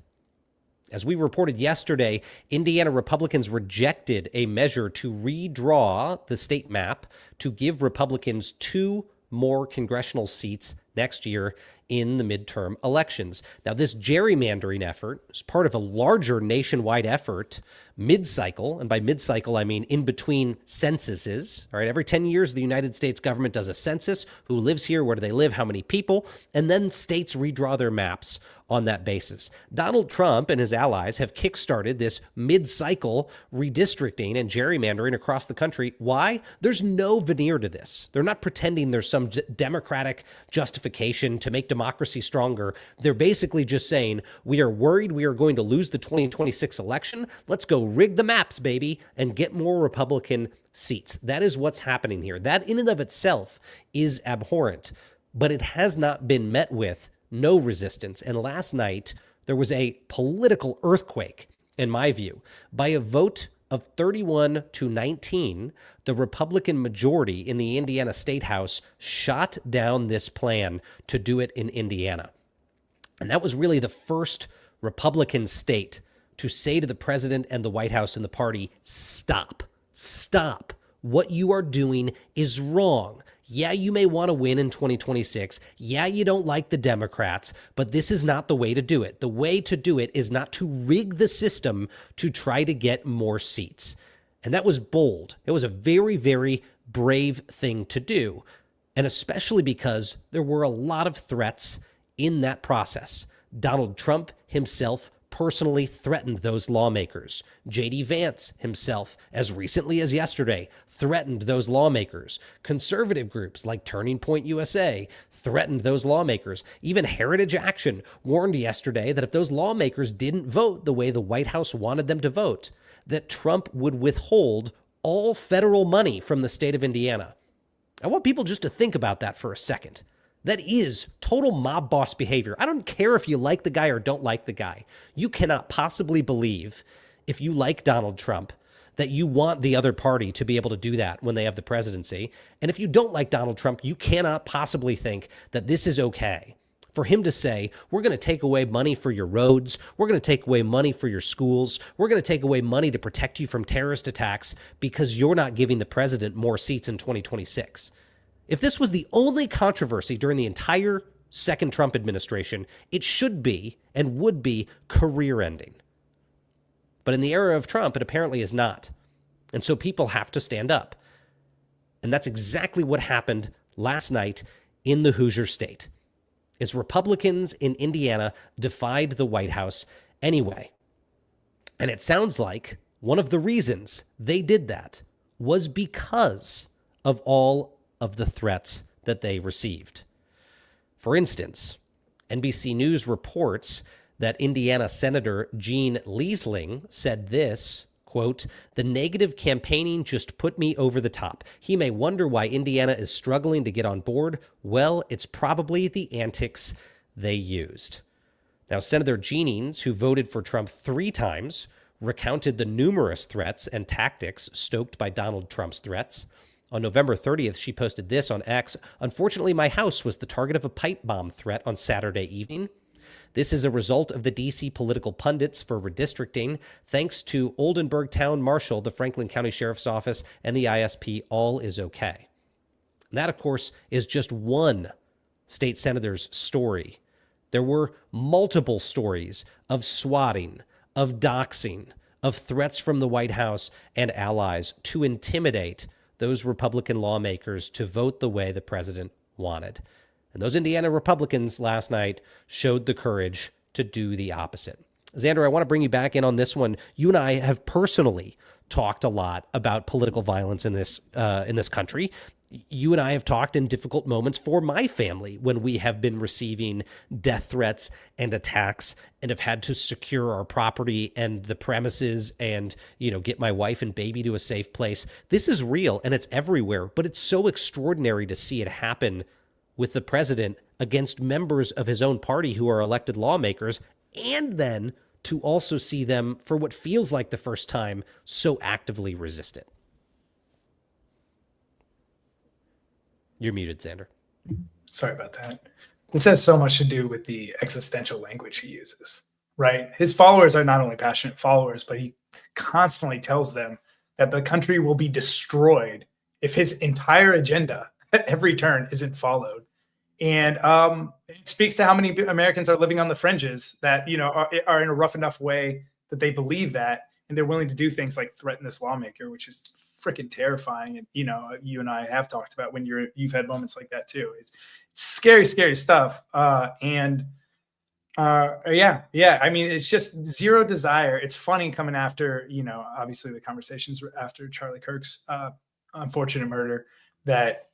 As we reported yesterday, Indiana Republicans rejected a measure to redraw the state map to give Republicans 2 more congressional seats next year in the midterm elections. Now, this gerrymandering effort is part of a larger nationwide effort mid-cycle, and by mid-cycle, I mean in between censuses. All right, every 10 years, the United States government does a census. Who lives here? Where do they live? How many people? And then states redraw their maps on that basis. Donald Trump and his allies have kickstarted this mid-cycle redistricting and gerrymandering across the country. Why? There's no veneer to this. They're not pretending there's some democratic justification to make democracy stronger. They're basically just saying, we are worried we are going to lose the 2026 election. Let's go rig the maps, baby, and get more Republican seats. That is what's happening here. That in and of itself is abhorrent, but it has not been met with no resistance. And last night, there was a political earthquake, in my view. By a vote of 31-19, the Republican majority in the Indiana State House shot down this plan to do it in Indiana. And that was really the first Republican state to say to the president and the White House and the party, stop. What you are doing is wrong. Yeah, you may want to win in 2026. Yeah, you don't like the Democrats, but this is not the way to do it. The way to do it is not to rig the system to try to get more seats. And that was bold. It was a very, very brave thing to do. And especially because there were a lot of threats in that process. Donald Trump himself personally threatened those lawmakers. J.D. Vance himself, as recently as yesterday, threatened those lawmakers. Conservative groups like Turning Point USA threatened those lawmakers. Even Heritage Action warned yesterday that if those lawmakers didn't vote the way the White House wanted them to vote, that Trump would withhold all federal money from the state of Indiana. I want people just to think about that for a second. That is total mob boss behavior. I don't care if you like the guy or don't like the guy. You cannot possibly believe, if you like Donald Trump, that you want the other party to be able to do that when they have the presidency. And if you don't like Donald Trump, you cannot possibly think that this is okay for him to say, we're going to take away money for your roads. We're going to take away money for your schools. We're going to take away money to protect you from terrorist attacks because you're not giving the president more seats in 2026. If this was the only controversy during the entire second Trump administration, it should be and would be career-ending. But in the era of Trump, it apparently is not. And so people have to stand up. And that's exactly what happened last night in the Hoosier State, is Republicans in Indiana defied the White House anyway. And it sounds like one of the reasons they did that was because of all of the threats that they received. For instance, NBC News reports that Indiana Senator Jean Leisling said this, Quote, "The negative campaigning just put me over the top. He may wonder why Indiana is struggling to get on board. Well, it's probably the antics they used." Now, Senator Jennings, who voted for Trump 3 times, recounted the numerous threats and tactics stoked by Donald Trump's threats. On November 30th, she posted this on X. "Unfortunately, my house was the target of a pipe bomb threat on Saturday evening. This is a result of the D.C. political pundits for redistricting. Thanks to Oldenburg Town Marshal, the Franklin County Sheriff's Office, and the ISP, all is okay." And that, of course, is just one state senator's story. There were multiple stories of swatting, of doxing, of threats from the White House and allies to intimidate those Republican lawmakers to vote the way the president wanted. And those Indiana Republicans last night showed the courage to do the opposite. Xander, I want to bring you back in on this one. You and I have personally talked a lot about political violence in this country. You and I have talked in difficult moments for my family when we have been receiving death threats and attacks and have had to secure our property and the premises and, get my wife and baby to a safe place. This is real and it's everywhere, but it's so extraordinary to see it happen with the president against members of his own party who are elected lawmakers, and then to also see them, for what feels like the first time, so actively resist it. You're muted, Xander. Sorry about that. This has so much to do with the existential language he uses, right? His followers are not only passionate followers, but he constantly tells them that the country will be destroyed if his entire agenda at every turn isn't followed. And it speaks to how many Americans are living on the fringes that, are in a rough enough way that they believe that, and they're willing to do things like threaten this lawmaker, which is freaking terrifying. And, you and I have talked about when you've had moments like that too. It's scary, scary stuff. Yeah. I mean, it's just zero desire. It's funny coming after, obviously the conversations after Charlie Kirk's unfortunate murder, that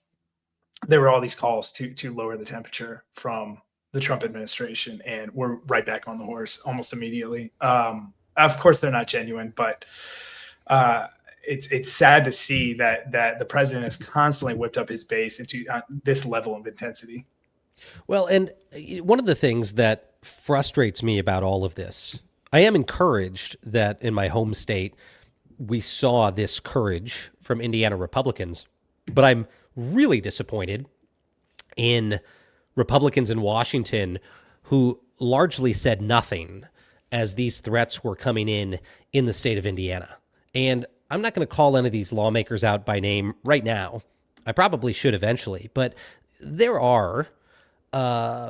there were all these calls to lower the temperature from the Trump administration, and we're right back on the horse almost immediately. Of course, they're not genuine, but it's sad to see that the president has constantly whipped up his base into this level of intensity. Well, and one of the things that frustrates me about all of this, I am encouraged that in my home state, we saw this courage from Indiana Republicans, but I'm really disappointed in Republicans in Washington who largely said nothing as these threats were coming in the state of Indiana. And I'm not going to call any of these lawmakers out by name right now. I probably should eventually, but there are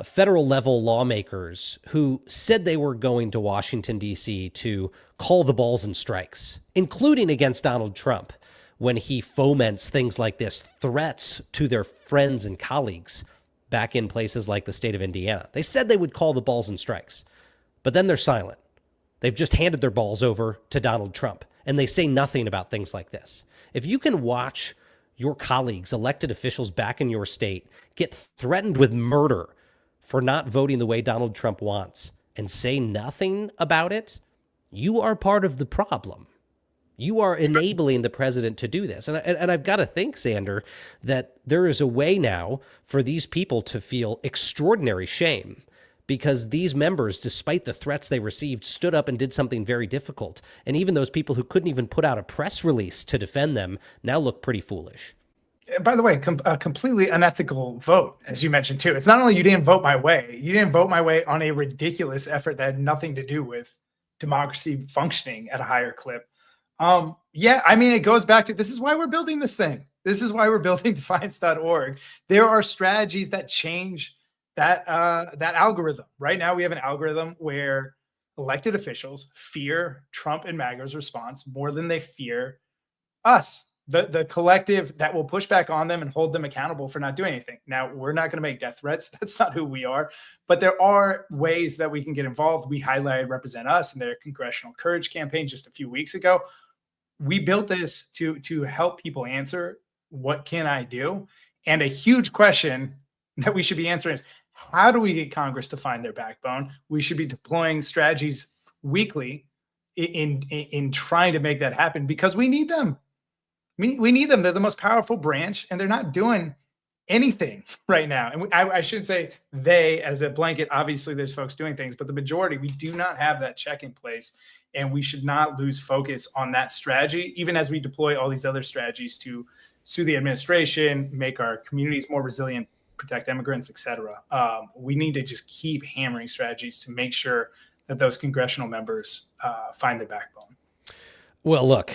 federal level lawmakers who said they were going to Washington, D.C. to call the balls and strikes, including against Donald Trump, when he foments things like this, threats to their friends and colleagues back in places like the state of Indiana. They said they would call the balls and strikes, but then they're silent. They've just handed their balls over to Donald Trump, and they say nothing about things like this. If you can watch your colleagues, elected officials back in your state, get threatened with murder for not voting the way Donald Trump wants and say nothing about it, you are part of the problem. You are enabling the president to do this. And I've got to think, Xander, that there is a way now for these people to feel extraordinary shame because these members, despite the threats they received, stood up and did something very difficult. And even those people who couldn't even put out a press release to defend them now look pretty foolish. By the way, a completely unethical vote, as you mentioned, too. It's not only you didn't vote my way, you didn't vote my way on a ridiculous effort that had nothing to do with democracy functioning at a higher clip. Yeah, I mean, it goes back to, this is why we're building this thing. This is why we're building defiance.org. There are strategies that change that algorithm. Right now, we have an algorithm where elected officials fear Trump and MAGA's response more than they fear us, the collective that will push back on them and hold them accountable for not doing anything. Now, we're not going to make death threats. That's not who we are. But there are ways that we can get involved. We highlighted Represent Us in their Congressional Courage campaign just a few weeks ago. We built this to help people answer, what can I do? And a huge question that we should be answering is, how do we get Congress to find their backbone? We should be deploying strategies weekly in trying to make that happen, because we need them. We need them. They're the most powerful branch, and they're not doing anything right now. And I shouldn't say they as a blanket. Obviously, there's folks doing things, but the majority, we do not have that check in place. And we should not lose focus on that strategy, even as we deploy all these other strategies to sue the administration, make our communities more resilient, protect immigrants, et cetera. We need to just keep hammering strategies to make sure that those congressional members find their backbone. Well, look,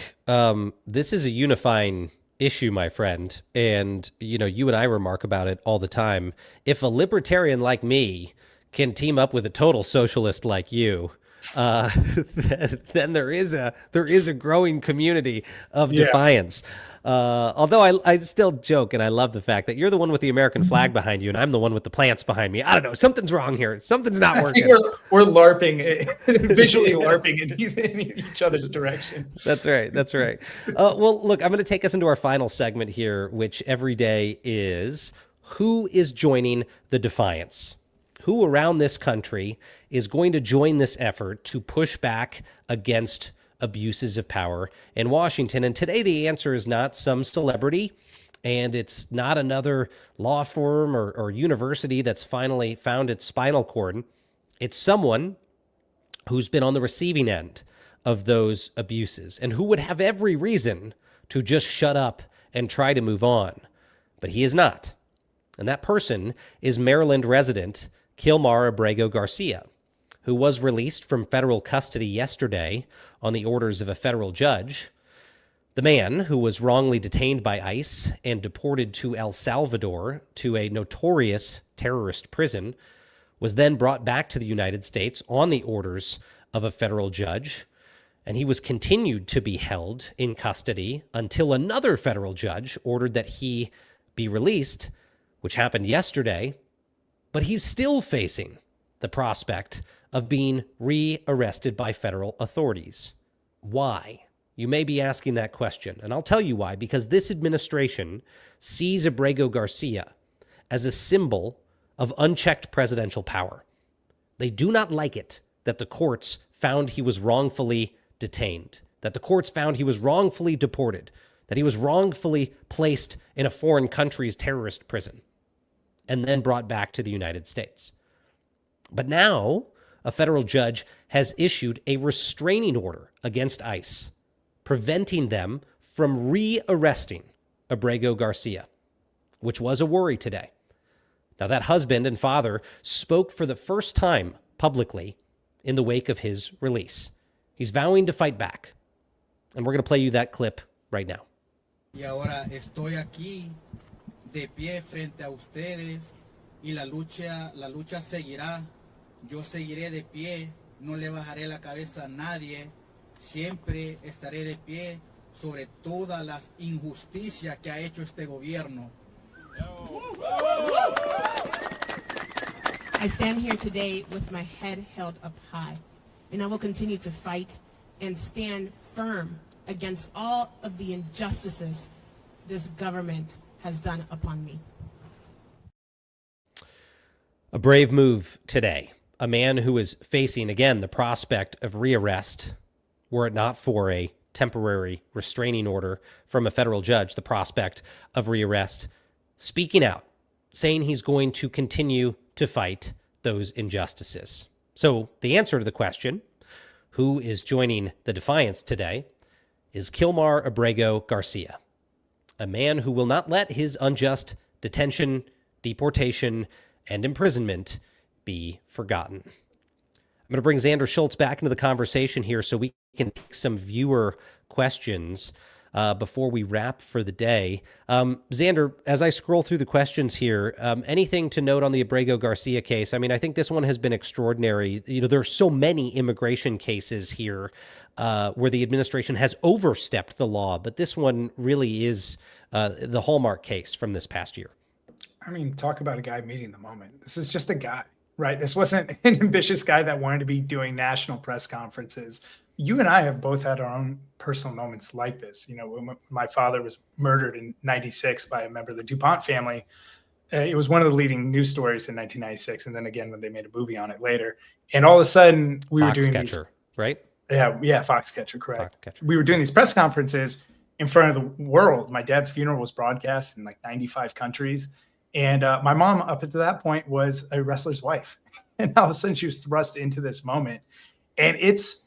this is a unifying issue, my friend. And, you and I remark about it all the time. If a libertarian like me can team up with a total socialist like you, then there is a growing community of defiance. Although I still joke, and I love the fact that you're the one with the American flag behind you, and I'm the one with the plants behind me. I don't know. Something's wrong here. Something's not working. We're LARPing, visually LARPing in each other's direction. That's right. That's right. Well, look, I'm going to take us into our final segment here, which every day is who is joining the defiance? Who around this country is going to join this effort to push back against abuses of power in Washington? And today the answer is not some celebrity, and it's not another law firm or university that's finally found its spinal cord. It's someone who's been on the receiving end of those abuses and who would have every reason to just shut up and try to move on. But he is not. And that person is Maryland resident Kilmar Abrego Garcia, who was released from federal custody yesterday on the orders of a federal judge. The man, who was wrongly detained by ICE and deported to El Salvador to a notorious terrorist prison, was then brought back to the United States on the orders of a federal judge, and he was continued to be held in custody until another federal judge ordered that he be released, which happened yesterday. But he's still facing the prospect of being rearrested by federal authorities. Why? You may be asking that question, and I'll tell you why. Because this administration sees Abrego Garcia as a symbol of unchecked presidential power. They do not like it that the courts found he was wrongfully detained, that the courts found he was wrongfully deported, that he was wrongfully placed in a foreign country's terrorist prison, and then brought back to the United States. But now, a federal judge has issued a restraining order against ICE, preventing them from re-arresting Abrego Garcia, which was a worry today. Now, that husband and father spoke for the first time publicly in the wake of his release. He's vowing to fight back. And we're going to play you that clip right now. Y ahora estoy aquí de pie frente a ustedes y la lucha seguirá. Yo seguiré de pie, no le bajaré la cabeza a nadie. Siempre estaré de pie sobre todas las injusticias que ha hecho este gobierno. I stand here today with my head held up high, and I will continue to fight and stand firm against all of the injustices this government has done upon me. A brave move today. A man who is facing, again, the prospect of rearrest, were it not for a temporary restraining order from a federal judge, the prospect of rearrest, speaking out, saying he's going to continue to fight those injustices. So the answer to the question, who is joining the defiance today, is Kilmar Abrego Garcia, a man who will not let his unjust detention, deportation, and imprisonment be forgotten. I'm going to bring Xander Schultz back into the conversation here so we can take some viewer questions before we wrap for the day. Xander, as I scroll through the questions here, anything to note on the Abrego Garcia case? I mean, I think this one has been extraordinary. You know, there are so many immigration cases here where the administration has overstepped the law, but this one really is the hallmark case from this past year. I mean, talk about a guy meeting the moment. This is just a guy, right? This wasn't an ambitious guy that wanted to be doing national press conferences. You and I have both had our own personal moments like this. You know, when my father was murdered in 96 by a member of the DuPont family, it was one of the leading news stories in 1996. And then again, when they made a movie on it later, and all of a sudden we were doing these, right? Foxcatcher, correct. Foxcatcher. We were doing these press conferences in front of the world. My dad's funeral was broadcast in like 95 countries. And my mom, up to that point, was a wrestler's wife. And all of a sudden she was thrust into this moment. And it's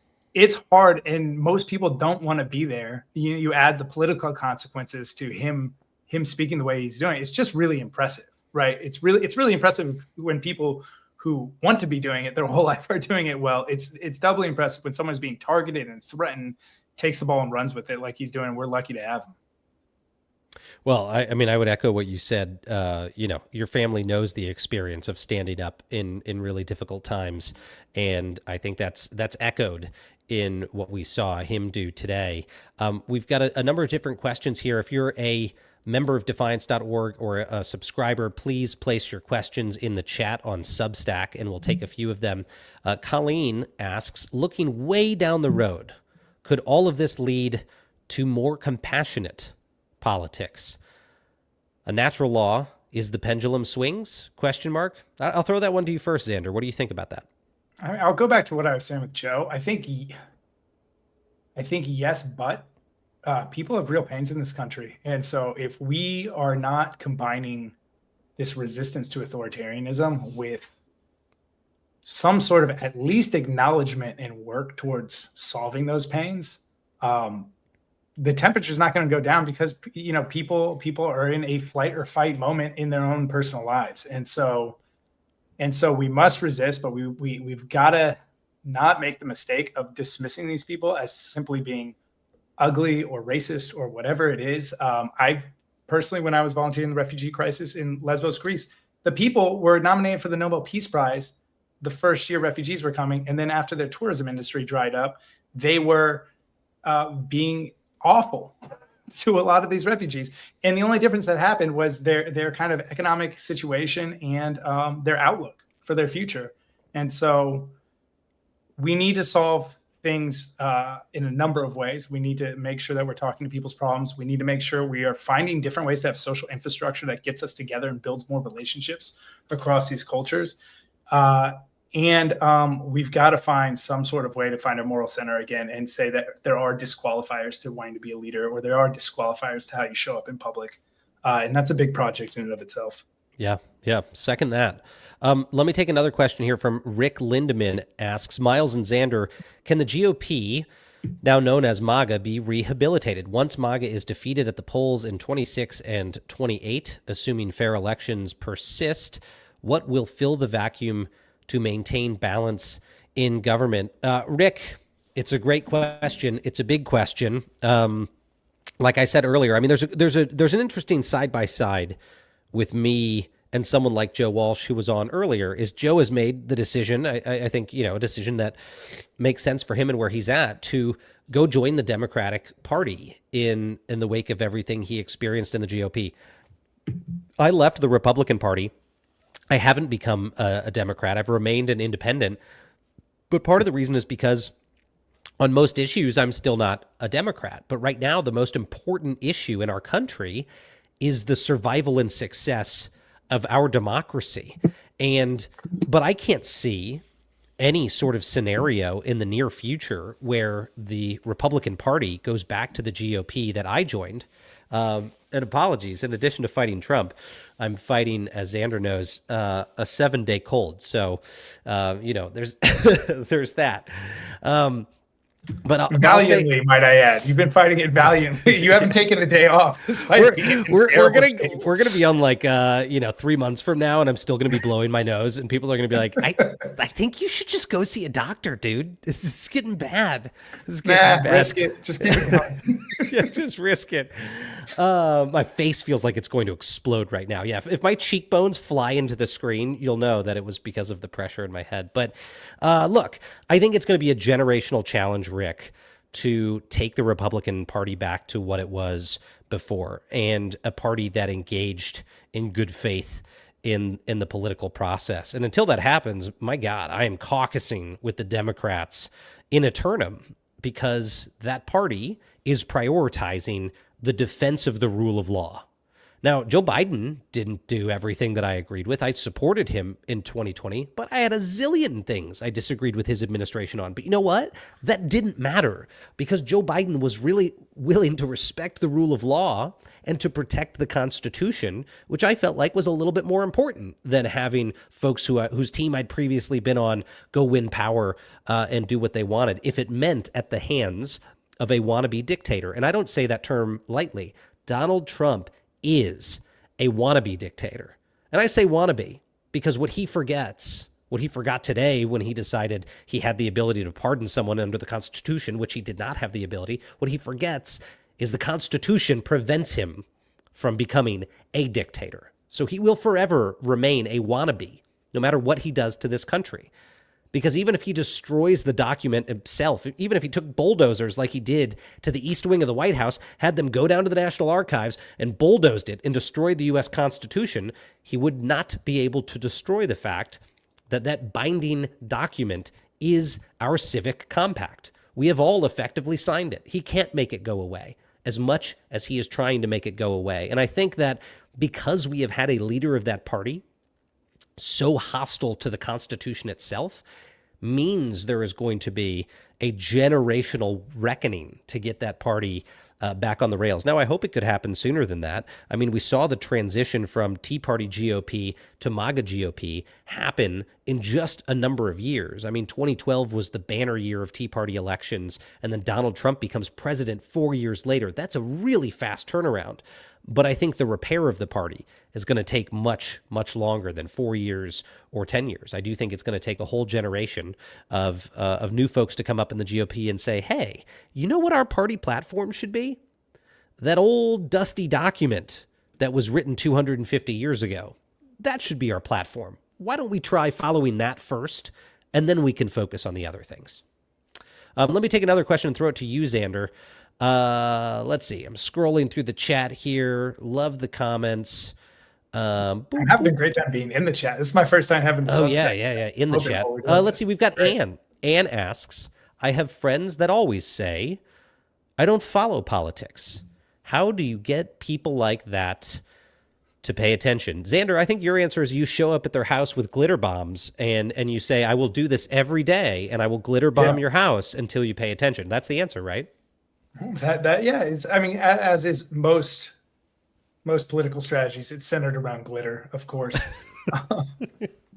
hard, and most people don't want to be there. You add the political consequences to him speaking the way he's doing. It's just really impressive, right? It's really impressive when people who want to be doing it their whole life are doing it well. It's doubly impressive when someone's being targeted and threatened, takes the ball and runs with it like he's doing. We're lucky to have him. Well, I mean, I would echo what you said. Your family knows the experience of standing up in really difficult times, and I think that's echoed in what we saw him do today. We've got a number of different questions here. If you're a member of defiance.org or a subscriber, please place your questions in the chat on Substack, and we'll take a few of them. Colleen asks, looking way down the road, could all of this lead to more compassionate politics? A natural law is the pendulum swings? ? I'll throw that one to you first, Xander. What do you think about that? I'll go back to what I was saying with Joe. I think yes, but people have real pains in this country. And so if we are not combining this resistance to authoritarianism with some sort of at least acknowledgement and work towards solving those pains, the temperature is not going to go down, because people are in a flight or fight moment in their own personal lives, and so we must resist. But we've got to not make the mistake of dismissing these people as simply being ugly or racist or whatever it is. I personally, when I was volunteering in the refugee crisis in Lesbos, Greece, the people were nominated for the Nobel Peace Prize the first year refugees were coming, and then after their tourism industry dried up, they were being awful to a lot of these refugees. And the only difference that happened was their kind of economic situation and their outlook for their future. And so we need to solve things in a number of ways. We need to make sure that we're talking to people's problems. We need to make sure we are finding different ways to have social infrastructure that gets us together and builds more relationships across these cultures. And we've got to find some sort of way to find a moral center again and say that there are disqualifiers to wanting to be a leader, or there are disqualifiers to how you show up in public. And that's a big project in and of itself. Yeah. Second that. Let me take another question here from Rick Lindemann. Asks, Miles and Xander, can the GOP, now known as MAGA, be rehabilitated? Once MAGA is defeated at the polls in 26 and 28, assuming fair elections persist, what will fill the vacuum to maintain balance in government? Rick, it's a great question. It's a big question. Like I said earlier, I mean, there's an interesting side-by-side with me and someone like Joe Walsh, who was on earlier. Is Joe has made the decision, I think, a decision that makes sense for him and where he's at, to go join the Democratic Party in the wake of everything he experienced in the GOP. I left the Republican Party. I haven't become a Democrat. I've remained an independent. But part of the reason is because on most issues, I'm still not a Democrat. But right now, the most important issue in our country is the survival and success of our democracy. But I can't see any sort of scenario in the near future where the Republican Party goes back to the GOP that I joined. And apologies, in addition to fighting Trump, I'm fighting, as Xander knows, a 7-day cold. So, there's there's that. But valiantly, might I add, you've been fighting it valiantly. You haven't taken a day off. We're gonna be on like 3 months from now, and I'm still gonna be blowing my nose, and people are gonna be like, I think you should just go see a doctor, dude. This is getting bad. Bad. Risk it. Just keep it going. Yeah, just risk it. My face feels like it's going to explode right now. Yeah, if my cheekbones fly into the screen, you'll know that it was because of the pressure in my head. But look, I think it's going to be a generational challenge, Rick, to take the Republican Party back to what it was before, and a party that engaged in good faith in the political process. And until that happens, my God, I am caucusing with the Democrats in eternum, because that party is prioritizing the defense of the rule of law. Now, Joe Biden didn't do everything that I agreed with. I supported him in 2020, but I had a zillion things I disagreed with his administration on. But you know what? That didn't matter because Joe Biden was really willing to respect the rule of law and to protect the Constitution, which I felt like was a little bit more important than having folks whose team I'd previously been on go win power and do what they wanted, if it meant at the hands of a wannabe dictator. And I don't say that term lightly. Donald Trump is a wannabe dictator. And I say wannabe because what he forgot today when he decided he had the ability to pardon someone under the Constitution, which he did not have the ability, what he forgets is the Constitution prevents him from becoming a dictator. So he will forever remain a wannabe, no matter what he does to this country. Because even if he destroys the document himself, even if he took bulldozers like he did to the East Wing of the White House, had them go down to the National Archives and bulldozed it and destroyed the U.S. Constitution, he would not be able to destroy the fact that that binding document is our civic compact. We have all effectively signed it. He can't make it go away as much as he is trying to make it go away. And I think that because we have had a leader of that party so hostile to the Constitution itself means there is going to be a generational reckoning to get that party back on the rails. Now, I hope it could happen sooner than that. I mean, we saw the transition from Tea Party GOP to MAGA GOP happen in just a number of years. I mean, 2012 was the banner year of Tea Party elections, and then Donald Trump becomes president 4 years later. That's a really fast turnaround. But I think the repair of the party is going to take much, much longer than 4 years or 10 years. I do think it's going to take a whole generation of new folks to come up in the GOP and say, hey, you know what our party platform should be? That old dusty document that was written 250 years ago. That should be our platform. Why don't we try following that first, and then we can focus on the other things. Let me take another question and throw it to you, Xander. Let's see. I'm scrolling through the chat here. Love the comments. I'm having a great time being in the chat. This is my first time having the yeah, in the chat. Let's see. We've got Anne. Anne asks, I have friends that always say, I don't follow politics. How do you get people like that to pay attention? Xander, I think your answer is you show up at their house with glitter bombs and you say, I will do this every day and I will glitter bomb your house until you pay attention. That's the answer, right? I mean, as is most political strategies, it's centered around glitter, of course.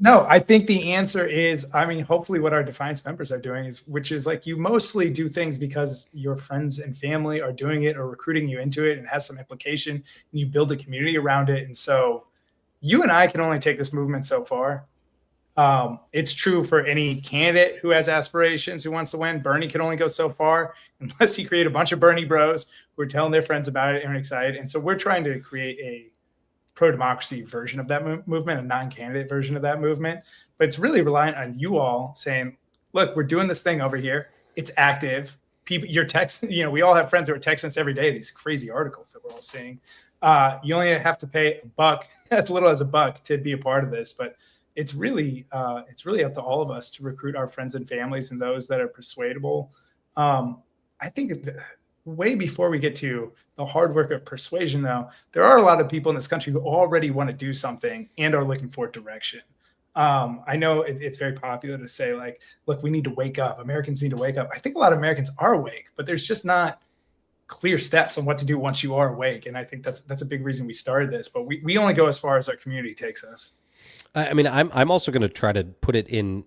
No, I think the answer is, I mean, hopefully what our Defiance members are doing which is like you mostly do things because your friends and family are doing it or recruiting you into it and has some implication and you build a community around it. And so you and I can only take this movement so far. It's true for any candidate who has aspirations, who wants to win. Bernie can only go so far unless he create a bunch of Bernie bros who are telling their friends about it and are excited. And so we're trying to create a pro-democracy version of that movement, a non-candidate version of that movement. But it's really reliant on you all saying, look, we're doing this thing over here. It's active. People, you're texting, we all have friends who are texting us every day, these crazy articles that we're all seeing. You only have to pay $1, as little as $1 to be a part of this. But it's really up to all of us to recruit our friends and families and those that are persuadable. I think way before we get to the hard work of persuasion, though, there are a lot of people in this country who already want to do something and are looking for direction. I know it's very popular to say, like, look, we need to wake up. Americans need to wake up. I think a lot of Americans are awake, but there's just not clear steps on what to do once you are awake. And I think that's a big reason we started this. But we only go as far as our community takes us. I mean, I'm also going to try to put it in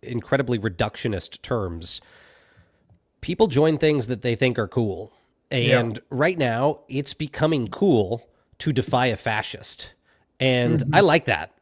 incredibly reductionist terms. People join things that they think are cool. And right now, it's becoming cool to defy a fascist. And I like that.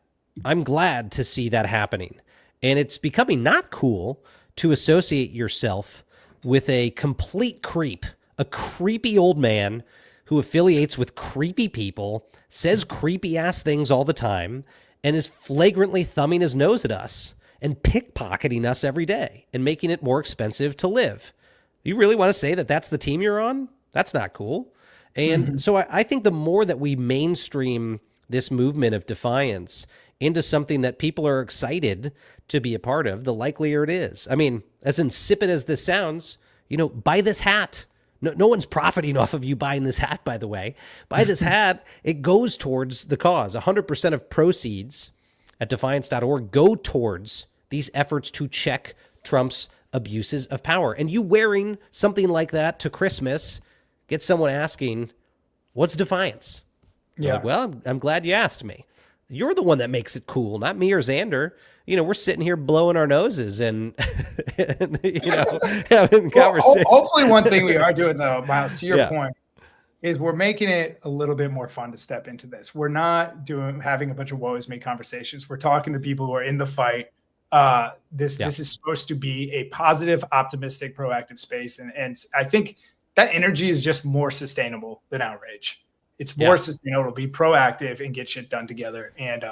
I'm glad to see that happening. And it's becoming not cool to associate yourself with a complete creep, a creepy old man who affiliates with creepy people, says creepy ass things all the time, and is flagrantly thumbing his nose at us and pickpocketing us every day and making it more expensive to live. You really want to say that that's the team you're on? That's not cool. And so I think the more that we mainstream this movement of defiance into something that people are excited to be a part of, the likelier it is. I mean, as insipid as this sounds, buy this hat. No one's profiting off of you buying this hat, by the way. Buy this hat. It goes towards the cause. 100% of proceeds at defiance.org go towards these efforts to check Trump's abuses of power. And you wearing something like that to Christmas gets someone asking, what's Defiance? Yeah. Like, well, I'm glad you asked me. You're the one that makes it cool, not me or Xander. You know, we're sitting here blowing our noses and, having conversations. Hopefully one thing we are doing, though, Miles, to your Yeah. point, is we're making it a little bit more fun to step into this. We're not having a bunch of woe is me conversations. We're talking to people who are in the fight. This is supposed to be a positive, optimistic, proactive space. And I think that energy is just more sustainable than outrage. It's more sustainable to be proactive and get shit done together. And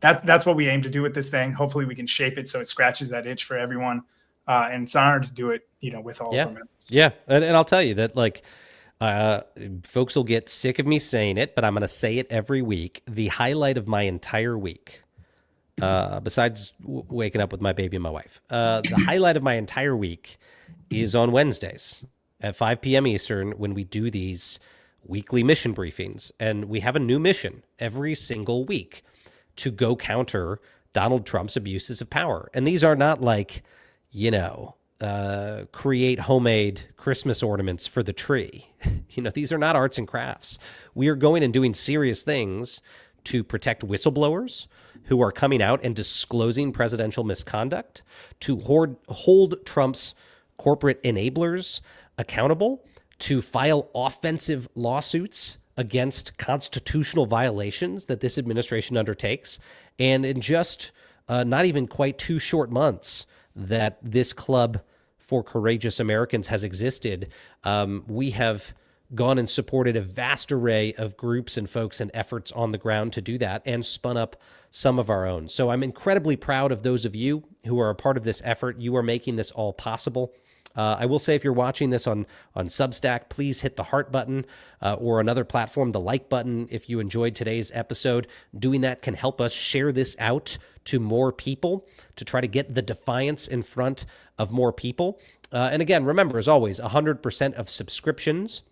that's what we aim to do with this thing. Hopefully we can shape it so it scratches that itch for everyone. And it's an honor to do it, with all of our members. Yeah. And I'll tell you that, folks will get sick of me saying it, but I'm going to say it every week. The highlight of my entire week, besides waking up with my baby and my wife, the highlight of my entire week is on Wednesdays at 5 p.m. Eastern when we do these weekly mission briefings. And we have a new mission every single week to go counter Donald Trump's abuses of power. And these are not create homemade Christmas ornaments for the tree. These are not arts and crafts. We are going and doing serious things to protect whistleblowers who are coming out and disclosing presidential misconduct, to hold Trump's corporate enablers accountable, to file offensive lawsuits against constitutional violations that this administration undertakes. And in just not even quite 2 short months that this club for courageous Americans has existed, we have gone and supported a vast array of groups and folks and efforts on the ground to do that, and spun up some of our own. So I'm incredibly proud of those of you who are a part of this effort. You are making this all possible. I will say, if you're watching this on Substack, please hit the heart button or another platform, the like button, if you enjoyed today's episode. Doing that can help us share this out to more people to try to get the Defiance in front of more people. And again, remember, as always, 100% of subscriptions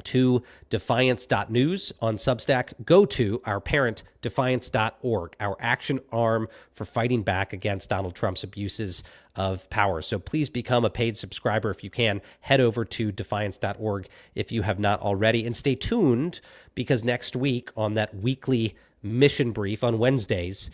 to defiance.news on Substack go to our parent, defiance.org, our action arm for fighting back against Donald Trump's abuses of power. So please become a paid subscriber if you can. Head over to defiance.org if you have not already. And stay tuned, because next week on that weekly mission brief on Wednesdays,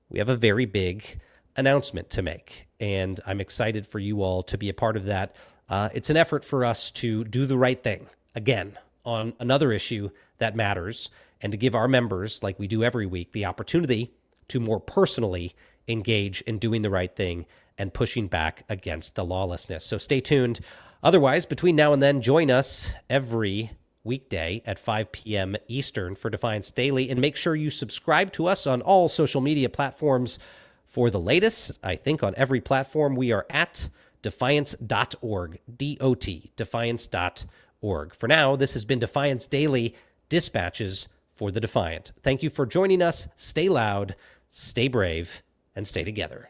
we have a very big announcement to make. And I'm excited for you all to be a part of that. It's an effort for us to do the right thing, again, on another issue that matters, and to give our members, like we do every week, the opportunity to more personally engage in doing the right thing and pushing back against the lawlessness. So stay tuned. Otherwise, between now and then, join us every weekday at 5 p.m. Eastern for Defiance Daily, and make sure you subscribe to us on all social media platforms for the latest. I think on every platform we are at defiance.org, D-O-T, defiance.org. For now, this has been Defiance Daily, dispatches for the defiant. Thank you for joining us. Stay loud, stay brave, and stay together.